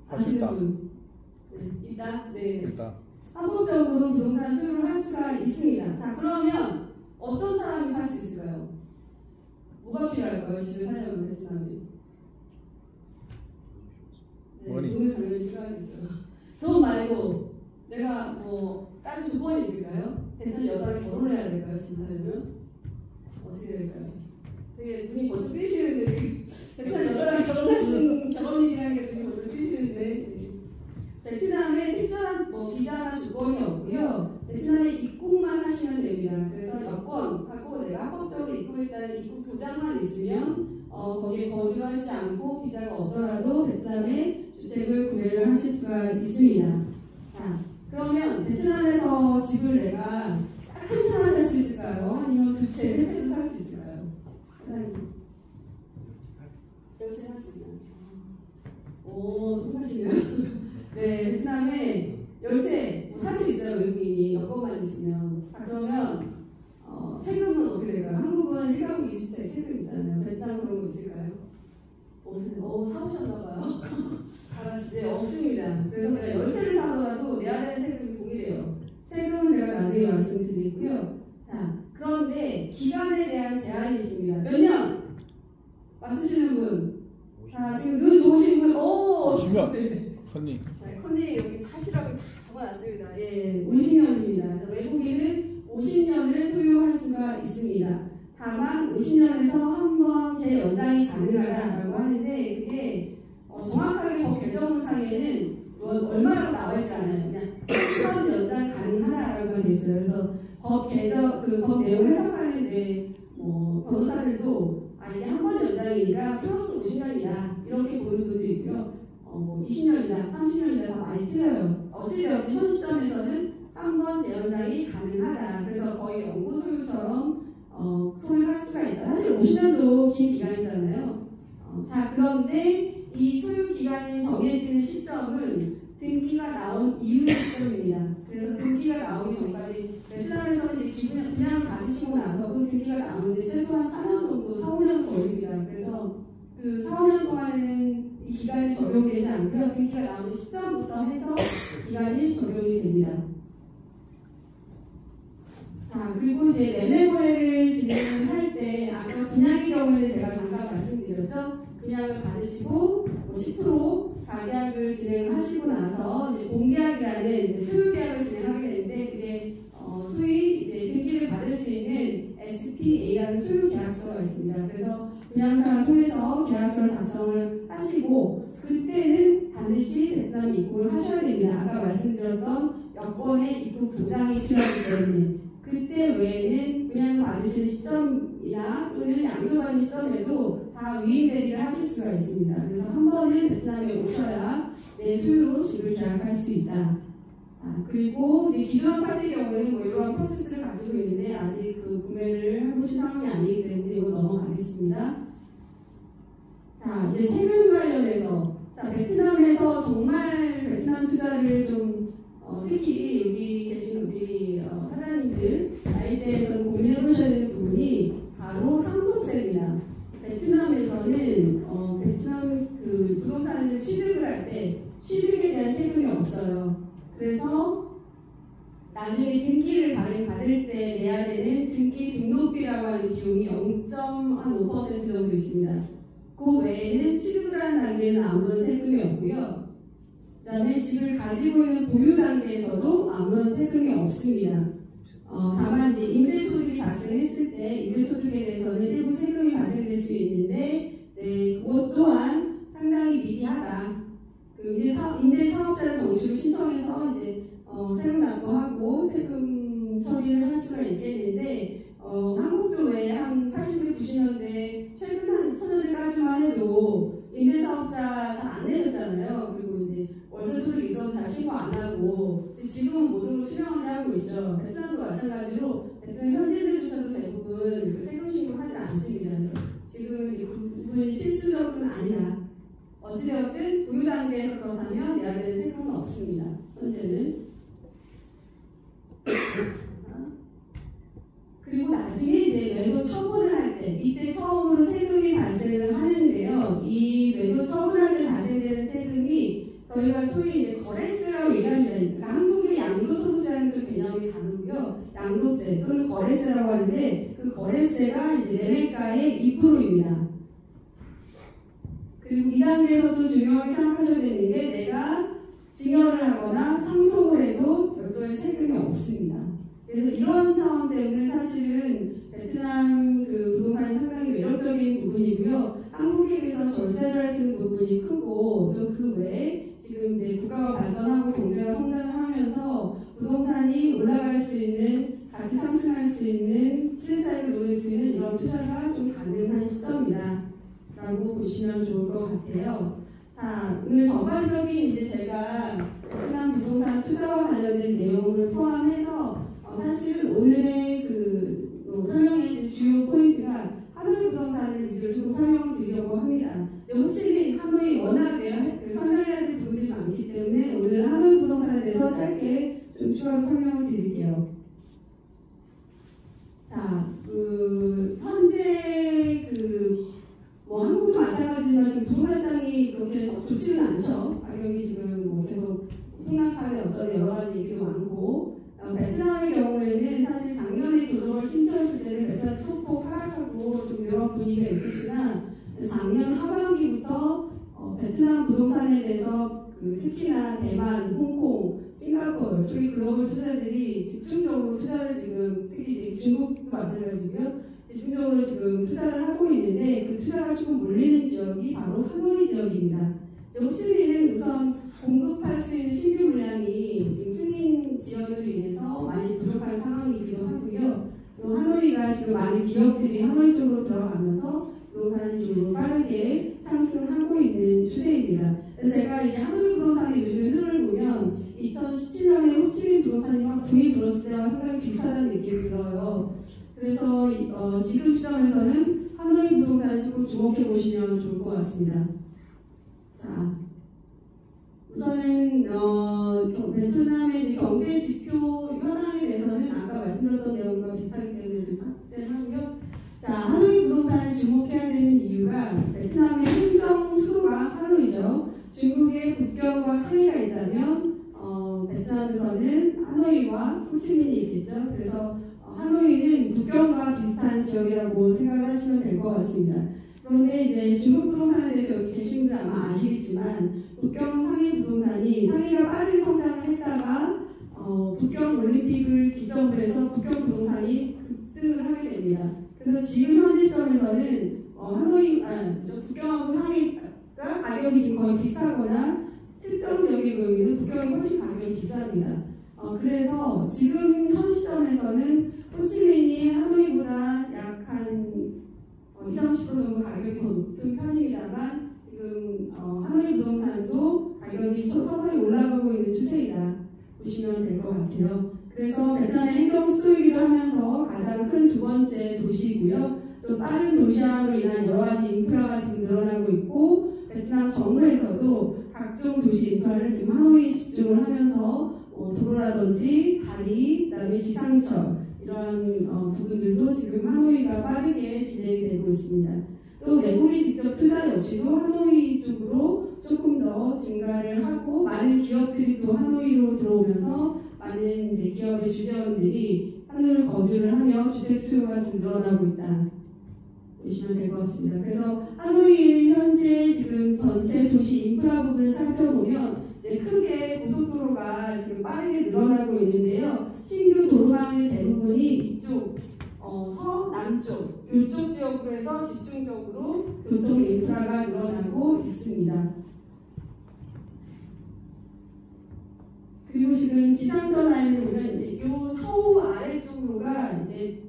할 수 있다. 네, 있다? 네. 있다. 합법적으로 부동산 수요를 할 수가 있습니다. 자, 그러면 어떤 사람이 살 수 있을까요? 뭐가 필요할까요? 집을 살려면 베트남에. 네, 돈을 당연히 필요하겠죠. 돈 말고 내가 다른 조건이 있을까요? 베트남 여자를 결혼해야 될까요? 집 살려면? 어떻게 될까요? 되게 눈이 벌써 뜨시는데 지금 베트남 여자랑 결혼이라는 게 눈이 벌써 뜨시는데 베트남에 특별한 비자나 조건이 없고요. 베트남에 입국만 하시면 됩니다. 그래서 여권 갖고 내가 합법적으로 입국했다는 입국 도장만 있으면 거기에 거주하지 않고 비자가 없더라도 베트남에 주택을 구매를 하실 수가 있습니다. 자, 그러면 베트남에서 집을 내가 딱 한 채만 살 수 있을까요? 아니면 두 채, 세 채도 살 수 있을까요? 사장님. 몇 채 살 수 있나요? 오, 똑같이네요. 네, 베트남에 10채 살 수 있어요, 외국인이. 여권만 있으면. 자, 그러면 세금은 어떻게 될까요? 한국은 1가구 20채 세금 있잖아요. 베트남 그런 거 있을까요? 없으세요? 사오셨나봐요. 네, 없습니다. 그래서 내가 10채를 사더라도 내야 되는 세금이 동일해요. 세금은 제가 나중에 말씀드리고요. 자, 그런데 기간에 대한 제한이 있습니다. 몇 년? 맞추시는 분? 자, 지금 눈 좋으신 분? 오! 50년. 네. 컨닝. 자, 컨닝 여기 하시라고 다 적어놨습니다. 예, 50년입니다. 외국인은 50년을 소유할 수가 있습니다. 다만 50년에서 한 번 재연장이 가능하다라고 하는데 그게 정확하게 법 개정상에는 얼마라고 나와 있지 않아요. 그냥 한 번 연장 가능하다라고만 돼 있어요. 그래서 법 개정 법 내용을 해석하는데 변호사들도 이게 한 번 연장이니까 플러스 50년이다 이렇게 보는 분도 있고요. 20년이나 30년이나 다 많이 틀려요. 어찌되었든 현 시점에서는 한 번 재연장이 가능하다. 그래서 거의 영구 소유처럼 소유할 수가 있다. 사실 50년도 긴 기간이잖아요. 자, 그런데 이 소유 기간이 정해지는 시점은 등기가 나온 이후의 시점입니다. 그래서 등기가 나오기 전까지 베트남에서는 이제 분양을 받으시고 나서도 등기가 나오는데 최소한 4년 정도, 4, 5년 걸립니다. 그래서 그 4, 5년 동안에는 이 기간이 적용이 되지 않고요. 등기가 나오는 시점부터 해서 기간이 적용이 됩니다. 자, 그리고 이제 매매 거래를 진행할 때 아까 분양의 경우에는 제가 잠깐 말씀드렸죠. 분양을 받으시고 10% 가계약을 진행하시고 나서 이제 공계약이라는 소유 계약을 진행하게 되는데 그게 소위 이제 등기를 받을 수 있는 SPA라는 소유 계약서가 있습니다. 그래서 분양사를 통해서 계약서를 작성을 하시고 그때는 반드시 베트남 입국을 하셔야 됩니다. 아까 말씀드렸던 여권의 입국 도장이 필요하기 때문에 그때 외에는 그냥 받으실 시점이나 또는 양도받는 시점에도 다 위임 대리를 하실 수가 있습니다. 그래서 한 번은 베트남에 오셔야 내 소유로 집을 계약할 수 있다. 그리고 이제 기존 아파트의 경우에는 이러한 프로세스를 가지고 있는데 아직 그 구매를 해보신 상황이 아니기 때문에 이거 넘어가겠습니다. 자, 이제 세금 관련해서 자, 베트남에서 정말 베트남 투자를 좀 특히 여기 계신 우리 사장님들 나이대에서 고민해보셔야 되는 부분이 바로 상속세입니다. 베트남에서는 베트남 그 부동산을 취득을 할 때 취득에 대한 세금이 없어요. 그래서 나중에 등기를 받을 때 내야 되는 등기 등록비라고 하는 비용이 0.5% 정도 있습니다. 그 외에는 취득하는 단계에는 아무런 세금이 없고요. 그 다음에 집을 가지고 있는 보유 단계에서도 아무런 세금이 없습니다. 다만 이제 임대소득이 발생했을 때 임대소득에 대해서는 일부 세금이 발생될 수 있는데 이제 그것 또한 상당히 미비하다. 그리고 이제 임대사업자를 정식으로 신청해서 이제 세금 납부하고 세금 처리를 할 수가 있겠는데 한국도 왜 한 80년대, 90년대 최근 한 1000년대까지만 해도 임대사업자 잘 안 내줬잖아요. 그리고 이제 월세 소득 있어서 잘 신고 안 하고 지금은 모든 걸 투명하게 하고 있죠. 베트남도 마찬가지로 베트남 현지인들조차도 대부분 그 세금 신고를 하지 않습니다. 그래서 지금 이제 그 부분이 필수적은 아니다. 어찌되었든 보유 단계에서 그렇다면 내야 되는 세금은 없습니다. 현재는. 그리고 나중에 이제 매도 처분을 할 때, 이때 처음으로 세금이 발생을 하는데요. 이 매도 처분할 때 발생되는 세금이 저희가 소위 이제 거래세라고 얘기합니다. 그러니까 한국의 양도소득세라는 좀 개념이 다르고요. 양도세 또는 거래세라고 하는데 그 거래세가 이제 매매가의 2%입니다. 그리고 이 단계에서도 중요하게 생각하셔야 되는 게 내가 증여를 하거나 상속을 해도 별도의 세금이 없습니다. 그래서 이런 차원 때문에 사실은 베트남 그 부동산이 상당히 매력적인 부분이고요. 한국에 비해서 절세를 할 수 있는 부분이 크고 또 그 외에 지금 이제 국가가 발전하고 경제가 성장을 하면서 부동산이 올라갈 수 있는 가치 상승할 수 있는 시세 차익을 노릴 수 있는 이런 투자가 좀 가능한 시점이다 라고 보시면 좋을 것 같아요. 자, 오늘 전반적인 이제 제가 베트남 부동산 투자와 관련된 내용을 포함해서 사실 오늘의 그 설명의 주요 포인트가 하노이 부동산을 위주로 조금 설명드리려고 합니다. 혹시 하노이 워낙 설명해야 될 부분이 많기 때문에 오늘 하노이 부동산에 대해서 짧게 좀 추가로 설명을 드릴게요. 자, 현재 뭐 한국도 마찬가지지만 지금 부동산 시장이 그렇게 좋지는 않죠. 가격이 지금 뭐 계속 폭락하는 어쩌니 여러 가지 얘기도 많고 베트남의 경우에는 사실 작년에 글로벌 침체였을 때는 베트남 소폭 하락하고 좀 이런 분위기가 있었으나 작년 하반기부터 베트남 부동산에 대해서 특히나 대만, 홍콩, 싱가포르 쪽의 글로벌 투자들이 집중적으로 투자를 지금 특히 중국도 마찬가지고요. 집중적으로 지금 투자를 하고 있는데 그 투자가 조금 몰리는 지역이 바로 하노이 지역입니다. 호치민은 우선 공급할 수 있는 신규 물량이 지금 승인 지연으로 인해서 많이 부족한 상황이기도 하고요. 또 하노이가 지금 많은 기업들이 하노이 쪽으로 들어가면서 부동산이 좀 빠르게 상승하고 있는 추세입니다. 그래서 제가 이 하노이 부동산의 요즘의 흐름을 보면 2017년에 호치민 부동산이 막 붐이 불었을 때와 상당히 비슷하다는 느낌이 들어요. 그래서 지금 시점에서는 하노이 부동산을 조금 주목해 보시면 좋을 것 같습니다. 자, 우선은 베트남의 경제 지표 현황에 대해서는 아까 말씀드렸던 내용과 비슷하기 때문에 좀 삭제를 하고요. 자, 하노이 부동산을 주목해야 되는 이유가 베트남의 행정 수도가 하노이죠. 중국의 국경과 사이가 있다면 베트남에서는 하노이와 호치민이 있겠죠. 그래서 하노이는 국경과 비슷한 지역이라고 생각을 하시면 될 것 같습니다. 그런데 이제 중국 부동산에 대해서 여기 계신 분들 아마 아시겠지만 북경 상해 부동산이 상해가 빠르게 성장을 했다가 북경 올림픽을 기점으로 해서 북경 부동산이 급등을 하게 됩니다. 그래서 지금 현재 시점에서는 북경하고 상해가 가격이 지금 거의 비슷하거나 특정 지역의 경우에는 북경이 훨씬 가격이 비쌉니다. 그래서 지금 현 시점에서는 호치민이 하노이보다 약 한 20-30% 정도 가격이 더 높은 편입니다만 지금 하노이 부동산도 가격이 서서히 올라가고 있는 추세이다 보시면 될 것 같아요. 그래서 베트남의 행정 수도이기도 하면서 가장 큰 두 번째 도시이고요. 또 빠른 도시화로 인한 여러 가지 인프라가 지금 늘어나고 있고 베트남 정부에서도 각종 도시 인프라를 지금 하노이에 집중을 하면서 도로라든지 다리, 그다음에 지상철 이런 부분들도 지금 하노이가 빠르게 진행이 되고 있습니다. 또 외국인 직접 투자 역시도 하노이 쪽으로 조금 더 증가를 하고 많은 기업들이 또 하노이로 들어오면서 많은 이제 기업의 주재원들이 하노이를 거주를 하며 주택 수요가 좀 늘어나고 있다. 보시면 될 것 같습니다. 그래서 하노이 현재 지금 전체 도시 인프라 부분을 살펴보면 이제 크게 고속도로가 지금 빠르게 늘어나고 있는데요. 신규 도로망의 대부분이 이쪽 서남쪽 이쪽 지역으로 해서 집중적으로 교통 인프라가 늘어나고 있습니다. 그리고 지금 지상선 라인을 보면 이제 요 서우 아래쪽으로가 이제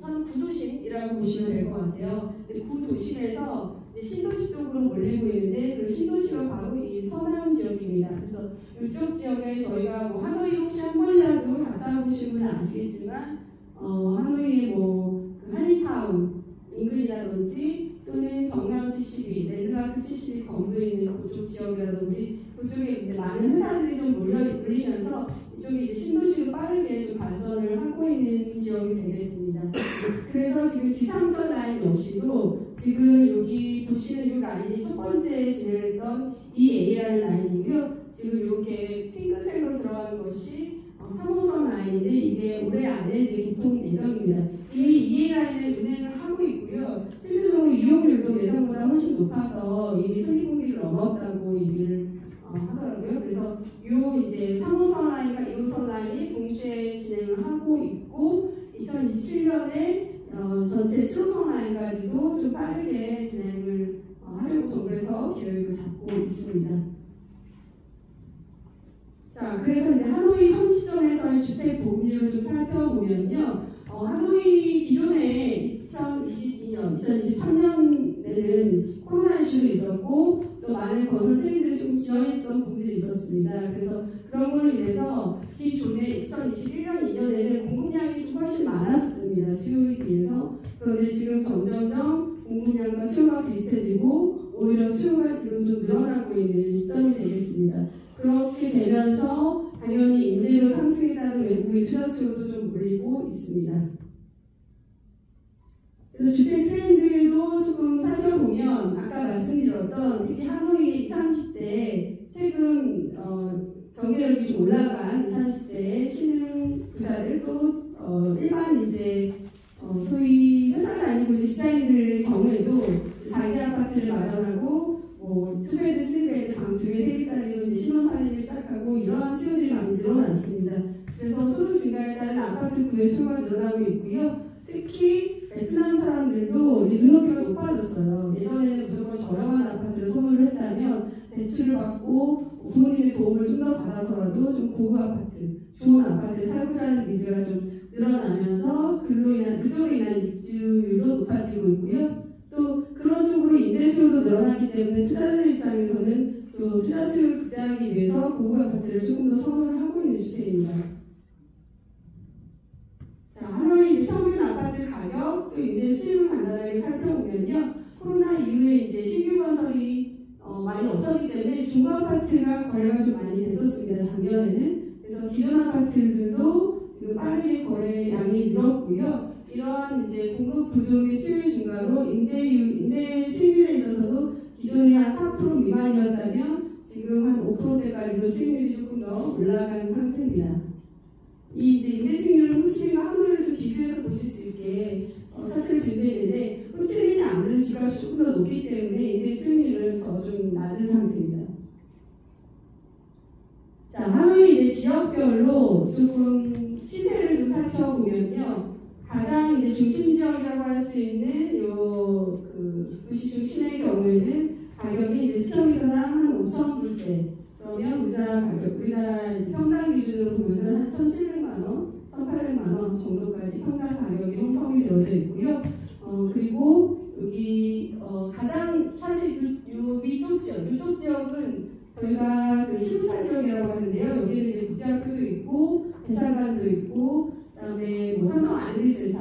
현 구도심이라고 보시면 될 것 같아요. 이제 구도심에서 이제 신도시 쪽으로 몰리고 있는데 그 신도시가 바로 이 서남 지역입니다. 그래서 이쪽 지역에 저희가 뭐 하노이 혹시 한 번이라도 갔다 보신 분은 아시겠지만 하노이의 그 한인타운 인근이라든지 또는 경남 72, 랜드마크 72 건물에 있는 그쪽 지역이라든지 그쪽에 이제 많은 회사들이 좀 몰리면서 이쪽에 이제 신도시로 빠르게 좀 발전을 하고 있는 지역이 되겠습니다. 그래서 지금 지상선 라인 역시도 지금 여기 보시는 이 라인이 첫 번째 진행했던 이 A라는 라인이고요. 지금 이렇게 핑크색으로 들어가는 것이 3호선 라인인데 이게 올해 안에 이제 개통 예정입니다. 이미 이 라인을 운행을 하고 있고요. 실질적으로 이용률도 예상보다 훨씬 높아서 이미 손익분기를 넘었다고 얘기를 하더라고요. 그래서 요 이제 3호선 라인과 2호선 라인이 동시에 진행을 하고 있고 2027년에 전체 7호선 라인까지도 좀 빠르게 진행을 하려고 정부에서 계획을 잡고 있습니다. 자, 그래서 이제 하노이 현 시점에서의 주택 보급률을 좀 살펴보면요. 하노이 기존에 2023년에는 코로나 이슈도 있었고 또 많은 건설 세계들이 좀 지연했던 부분들이 있었습니다. 그래서 그런 걸로 인해서 기존에 2021년 2년에는 공급량이 좀 훨씬 많았습니다. 수요에 비해서. 그런데 지금 점점점 공급량과 수요가 비슷해지고 오히려 수요가 지금 좀 늘어나고 있는 시점이 되겠습니다. 그렇게 되면서 당연히 임대료 상승에 따른 외국인 투자 수요도 좀 몰리고 있습니다. 그래서 주택 트렌드도 조금 살펴보면 아까 말씀드렸던 특히 하노이 20, 30대 최근 경제력이 좀 올라간 20, 30대 신흥 부자들 또 일반 이제 소위 회사가 아니고 이제 직장인들 경우에도 자기 아파트를 마련하고 뭐 2베드, 3베드, 방 2개, 3개짜리로 이제 신혼 살림을 시작하고 이러한 수요들이 많이 늘어났습니다. 그래서 소득 증가에 따른 아파트 구매 수요가 늘어나고 있고요. 특히 베트남 사람들도 이제 눈높이가 높아졌어요. 예전에는 무조건 저렴한 아파트를 선호를 했다면 대출을 받고 부모님의 도움을 좀 더 받아서라도 좀 고급 아파트, 좋은 아파트에 살고자 하는 니즈가 좀 늘어나면서 그쪽에 인한 입주율도 높아지고 있고요. 또 그런 쪽으로 임대 수요도 늘어나기 때문에 투자자들 입장에서는 또 투자 수요를 극대화하기 위해서 고급 아파트를 조금 더 선호를 하고 있는 추세입니다. 자, 하노이 이제 평균 아파트 가격 또 임대 수요를 간단하게 살펴보면요. 코로나 이후에 이제 신규 건설이 많이 없었기 때문에 중고 아파트가 거래가 좀 많이 됐었습니다. 작년에는. 그래서 기존 아파트들도 지금 빠르게 거래량이 늘었고요. 이러한 이제 공급 부족의 수요 증가로 임대 수익률에 있어서도 기존에 한 4% 미만이었다면 지금 한 5%대까지도 수익률이 조금 더 올라간 상태입니다. 이 이제 임대 수익률은 호치민과 하노이를 좀 비교해서 보실 수 있게 차트를 준비했는데 호치민은 아무래도 지값이 조금 더 높기 때문에 임대 수익률은 더 좀 낮은 상태입니다. 자, 하노이 이제 지역별로 조금 시세를 좀 살펴보면요. 가장 이제 중심 지역이라고 할 수 있는 요 도시 중심의 경우에는 가격이 이제 스퀘어미터당 한 5,000불대. 그러면 우리나라 이제 평당 기준으로 보면은 한 1,700만 원, 1,800만 원 정도까지 평당 가격이 형성이 되어져 있고요. 그리고 여기 가장 사실 요 위쪽 지역, 이쪽 지역은 저희가 그 시부차 지역이라고 하는데요. 여기는 이제 국제학교도 있고 대사관도 있고 그다음에 뭐 삼성 R&D센터,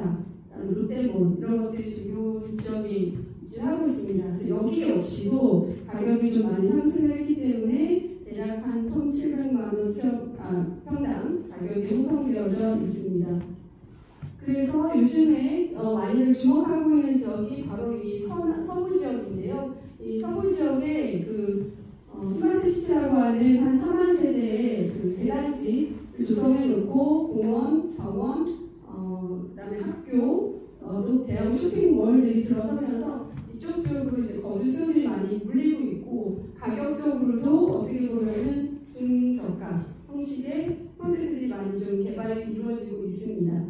롯데몰 이런 것들이 좀 이 지역이 하고 있습니다. 그래서 여기 역시도 가격이 좀 많이 상승을 했기 때문에 대략 한 1,700만 원 평당 가격이 형성되어져 있습니다. 그래서 요즘에 많이들 주목하고 있는 지역이 바로 이 서부 지역인데요. 이 서부 지역에 스마트 시티라고 하는 한 4만 세대의 대단지 조성해 놓고 공원, 병원, 그다음에 학교, 또 또 대형 쇼핑몰들이 들어서면서 이쪽 쪽으로 이제 거주 수요들이 많이 몰리고 있고 가격적으로도 어떻게 보면은 중저가 형식의 프로젝트들이 많이 좀 개발이 이루어지고 있습니다.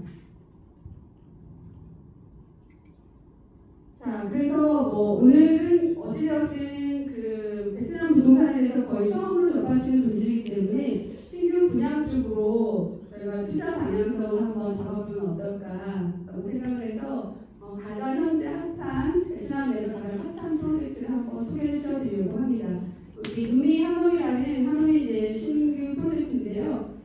자, 그래서 뭐 오늘은 어찌되었든 그 베트남 부동산에 대해서 거의 처음으로 접하시는 분들이기 때문에 신규 분양 쪽으로 저희가 투자 방향성을 한번 잡아보면 어떨까라고 생각을 해서 가장 현재 핫한 베트남에서 가장 핫한 프로젝트를 한번 소개를 시켜드리려고 합니다. 여기 루미 하노이라는 하노이 이제 신규 프로젝트인데요.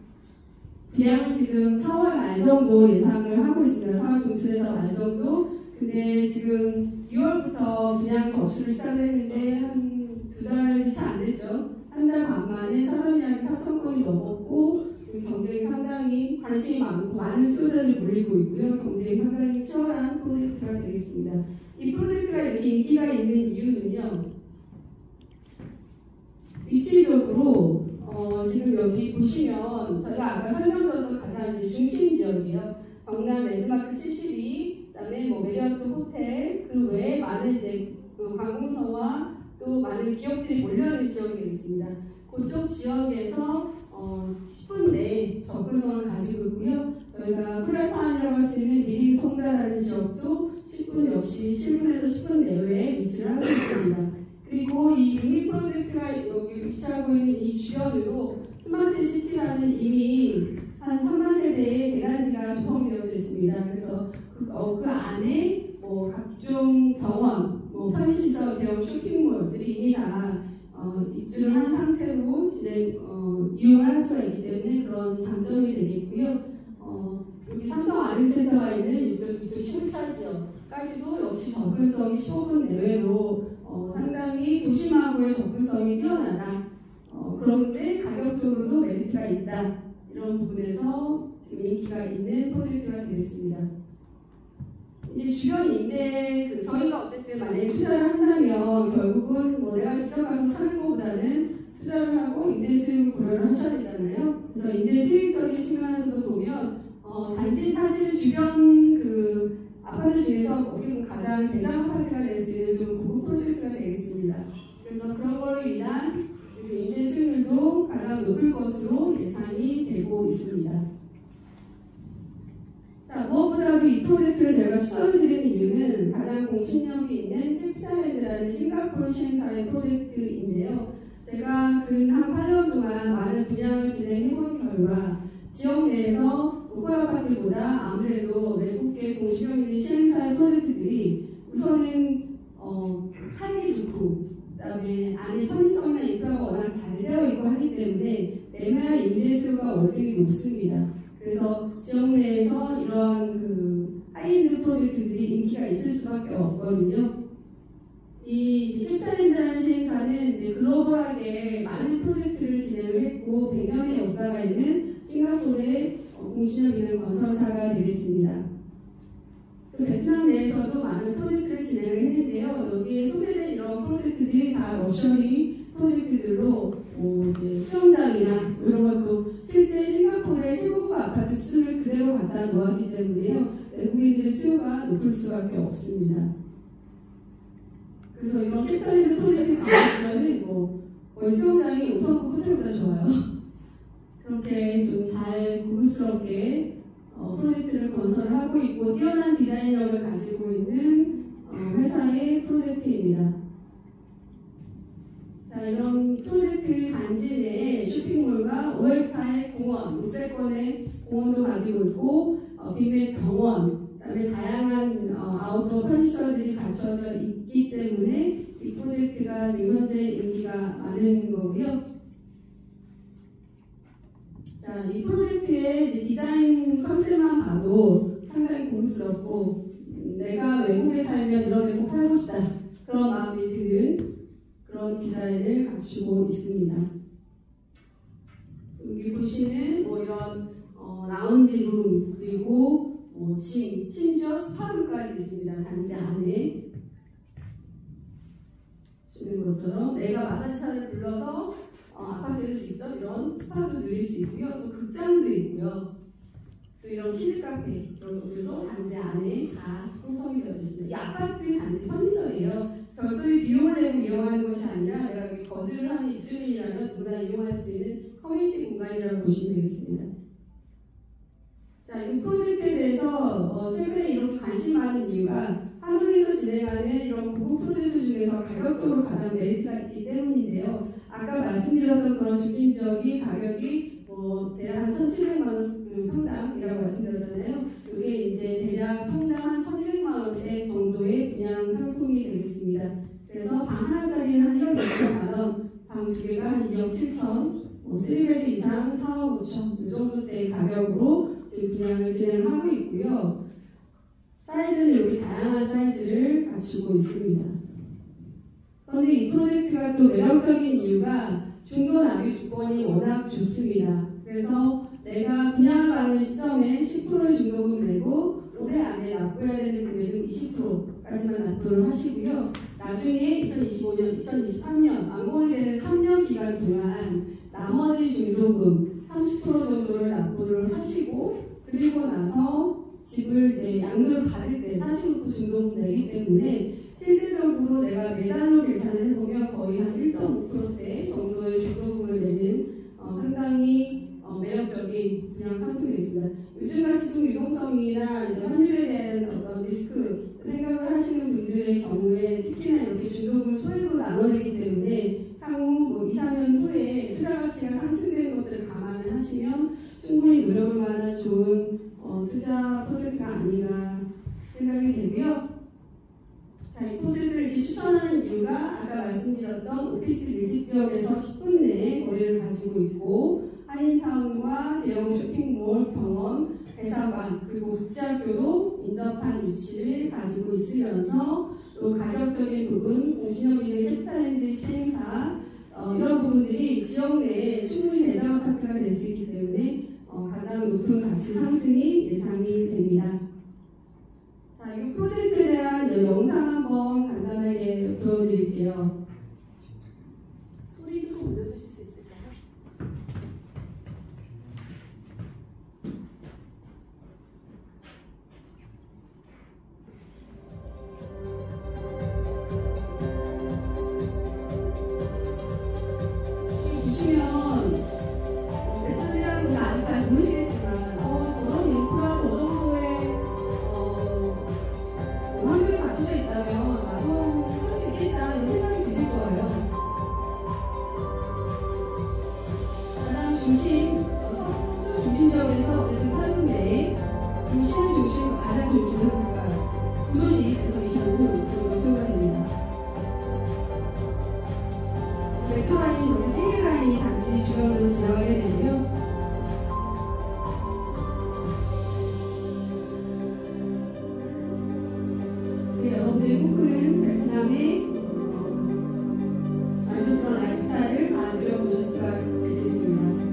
분양은 지금 4월 말 정도 예상을 하고 있습니다. 4월 중순에서 말 정도. 근데 지금 2월부터 분양 접수를 시작했는데 한 2달이 채 안 됐죠. 한 달 반 만에 사전 예약이 4,000건이 넘었고 경쟁이 상당히 관심이 많고 많은 수요자들이 몰리고 있고요. 경쟁이 상당히 치열한 프로젝트가 되겠습니다. 이 프로젝트가 이렇게 인기가 있는 이유는요. 위치적으로 지금 여기 보시면 저희가 아까 설명드렸던 가장 이제 중심 지역이에요. 경남 랜드마크 72, 그다음에 뭐 메리어트 호텔, 그 외에 많은 이제 관공서와 또 많은 기업들이 몰려있는 지역이 되겠습니다. 그쪽 지역에서 10분 내에 접근성을 가지고 있고요. 저희가 프라타운이라고 할 수 있는 미링 송다라는 지역도 10분 역시 7분에서 10분 내외에 위치를 하고 있습니다. 그리고 이 루미 프로젝트가 여기 위치하고 있는 이 주변으로 스마트 시티라는 이미 한 3만 세대의 대단지가 조성이 되어져 있습니다. 그래서 그 안에 뭐 각종 병원, 뭐 편의시설, 대형 쇼핑몰들이 이미 다 입주를 한 상태로 이용을 할 수가 있기 때문에 그런 장점이 되겠고요. 여기 삼성 아른센터가 있는 이쪽 시립사 지역까지도 역시 접근성이 15분 내외로 상당히 도심하고의 접근성이 뛰어나다. 그런데 가격적으로도 메리트가 있다. 이런 부분에서 지금 인기가 있는 프로젝트가 되겠습니다. 이제 주변 임대, 저희가 어쨌든 만약에 투자를 한다면 결국은 뭐 내가 직접 가서 사는 것보다는 투자를 하고 임대 수익을 고려를 하셔야 되잖아요. 그래서 임대 수익적인 측면에서도 보면 단지 사실 주변 그 아파트 중에서 어떻게 보면 가장 대상 아파트가 될 수 있는 좀 고급 프로젝트가 되겠습니다. 그래서 그런 걸로 인한 임대 수익률도 가장 높을 것으로 예상이 되고 있습니다. 자, 무엇보다도 이 프로젝트를 제가 추천드리는 이유는 가장 공신력이 있는 캐피탈랜드라는 싱가포르 시행사의 프로젝트인데요. 제가 근 한 8년 동안 많은 분양을 진행해본 결과 지역 내에서 로컬 아파트보다 아무래도 외국계 공신력 있는 시행사의 프로젝트들이 우선은 살기 좋고 그다음에 안에 편의성이나 인프라가 워낙 잘 되어 있고 하기 때문에 매매와 임대 수요가 월등히 높습니다. 그래서 지역 내에서 이런 그 하이엔드 프로젝트들이 인기가 있을 수밖에 없거든요. 이 캐피탈랜드라는 시행사는 이제 글로벌하게 많은 프로젝트를 진행을 했고 100년의 역사가 있는 싱가포르의 공신력 있는 건설사가 되겠습니다. 또 베트남 내에서도 많은 프로젝트를 진행을 했는데요. 여기에 소개된 이런 프로젝트들이 다 럭셔리 프로젝트들로 이제 수영장이나 이런 것도 실제 싱가포르의 최고급 아파트 수준을 그대로 갖다 놓았기 때문에요. 외국인들의 수요가 높을 수밖에 없습니다. 그래서 이런 캐피탈랜드 프로젝트 가보시면은 거의 수영장이 5성급 호텔보다 좋아요. 그렇게 좀 잘 고급스럽게 프로젝트를 건설을 하고 있고 뛰어난 디자인력을 가지고 있는 회사의 프로젝트입니다. 자, 이런 프로젝트 단지 내에 쇼핑몰과 5헥타의 공원, 6세권의 공원도 가지고 있고 빅맥 병원, 그다음에 다양한 아웃도어 편의시설들이 갖춰져 있기 때문에 이 프로젝트가 지금 현재 인기가 많은 거고요. 자, 이 프로젝트의 디자인 컨셉만 봐도 상당히 고급스럽고 내가 외국에 살면 이런 데 꼭 살고 싶다 그런 마음이 드는 그런 디자인을 갖추고 있습니다. 여기 보시는 이런 라운지룸 그리고 심지어 스파룸까지 있습니다. 단지 안에 보시는 것처럼 내가 마사지사를 불러서 아파트에서 직접 이런 스파도 누릴 수 있고요. 또 극장도 있고요. 또 이런 키즈 카페 이런 것들도 단지 안에 다 형성이 되어 있습니다. 이 아파트 단지 편의성이에요. 별도의 비용을 내고 이용하는 것이 아니라 내가 여기 거주를 하는 입주민이라면 누구나 이용할 수 있는 커뮤니티 공간이라고 보시면 되겠습니다. 자, 이 프로젝트에 대해서 최근에 이렇게 관심 많은 이유가 한국에서 진행하는 이런 고급 프로젝트 중에서 가격적으로 가장 메리트가 있기 때문인데요. 아까 말씀드렸던 그런 중심적인 가격이 대략 한 1,700만 원 평당이라고 말씀드렸잖아요. 이게 이제 대략 평당 한 1,200만 원대 정도의 분양 상품이 되겠습니다. 그래서 방 하나짜리는 한 1억 2천만 원, 방 두 개가 한 2억 7천, 3베드 이상 4억 5천 이 정도대의 가격으로 지금 분양을 진행하고 있고요. 사이즈는 여기 다양한 사이즈를 갖추고 있습니다. 그런데 이 프로젝트가 또 매력적인 이유가 중도납입 조건이 워낙 좋습니다. 그래서 내가 분양을 받는 시점에 10%의 중도금을 내고 올해 안에 납부해야 되는 금액은 20%까지만 납부를 하시고요. 나중에 2025년, 2023년 완공이 되는 3년 기간 동안 나머지 중도금 30% 정도를 납부를 하시고 그리고 나서 집을 이제 양도를 받을 때 40% 중도금 내기 때문에 실질적으로 내가 매달로 계산을 해보면 거의 한 1.5%대 정도의 중도금을 내는 상당히 매력적인 분양 상품이 있습니다. 요즘같이 좀 유동성이나 이제 환율에 대한 어떤 리스크 생각을 하시는 분들의 경우에 특히나 이렇게 중도금을 소액으로 나눠내기 때문에 향후 뭐 2, 3년 후에 투자 가치가 상승되는 것들을 감안을 하시면 충분히 노려볼 만한 좋은 투자 프로젝트가 아닌가 생각이 되고요. 자, 이 프로젝트를 이렇게 추천하는 이유가 아까 말씀드렸던 오피스 밀집 지역에서 10분 내에 거리를 가지고 있고 한인타운과 대형 쇼핑몰, 병원, 대사관 그리고 국제학교도 인접한 위치를 가지고 있으면서 또 가격적인 부분, 공신력 있는 캐피탈랜드 시행사 이런 부분들이 지역 내에 충분히 대장 아파트가 될 수 있기 때문에 가장 높은 가치 상승이 예상이 됩니다. 자, 이 프로젝트에 대한 영상 한번 간단하게 보여드릴게요. 소리 좀 올려주실 수 있을까요? 보시면 베트남이라는 건 아직 잘 모르시겠지만 저런 인프라 저 정도의 환경이 갖춰져 있다면 나도 할 수 있겠다 이런 생각이 드실 거예요. 가장 서초 중심적에서 어쨌든 8분 내에 시의 중심, 가장 중심은 구도시에서 25분 정도 소요가 됩니다. 벡터 라인이 저기 3개 라인이 단지 주변으로 지나가게 되고요. 여러분들이 꿈꾸는 베트남의 만족스러운 라이프스타일을 다 누려보실 수가 있겠습니다.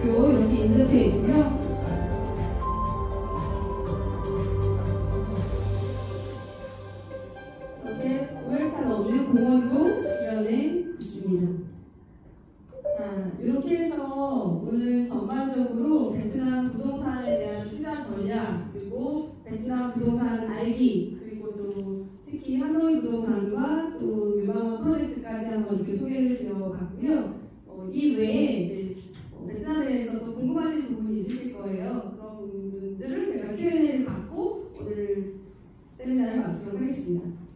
이렇게 인접해 있고요. 이렇게 오열탄 없는 공원도 주변에 있습니다. 자, 이렇게 해서 오늘 전반적으로 베트남 부동산에 대한 투자 전략 그리고 베트남 부동산 알기 그리고 또 특히 하노이 부동산과 또 유망한 프로젝트까지 한번 이렇게 소개를 드려봤고요. 이 외에 이제 베트남에 대해서 또 궁금하신 부분이 있으실 거예요. 그런 분들을 제가 Q&A를 받고 오늘 세미나를 마치도록 하겠습니다.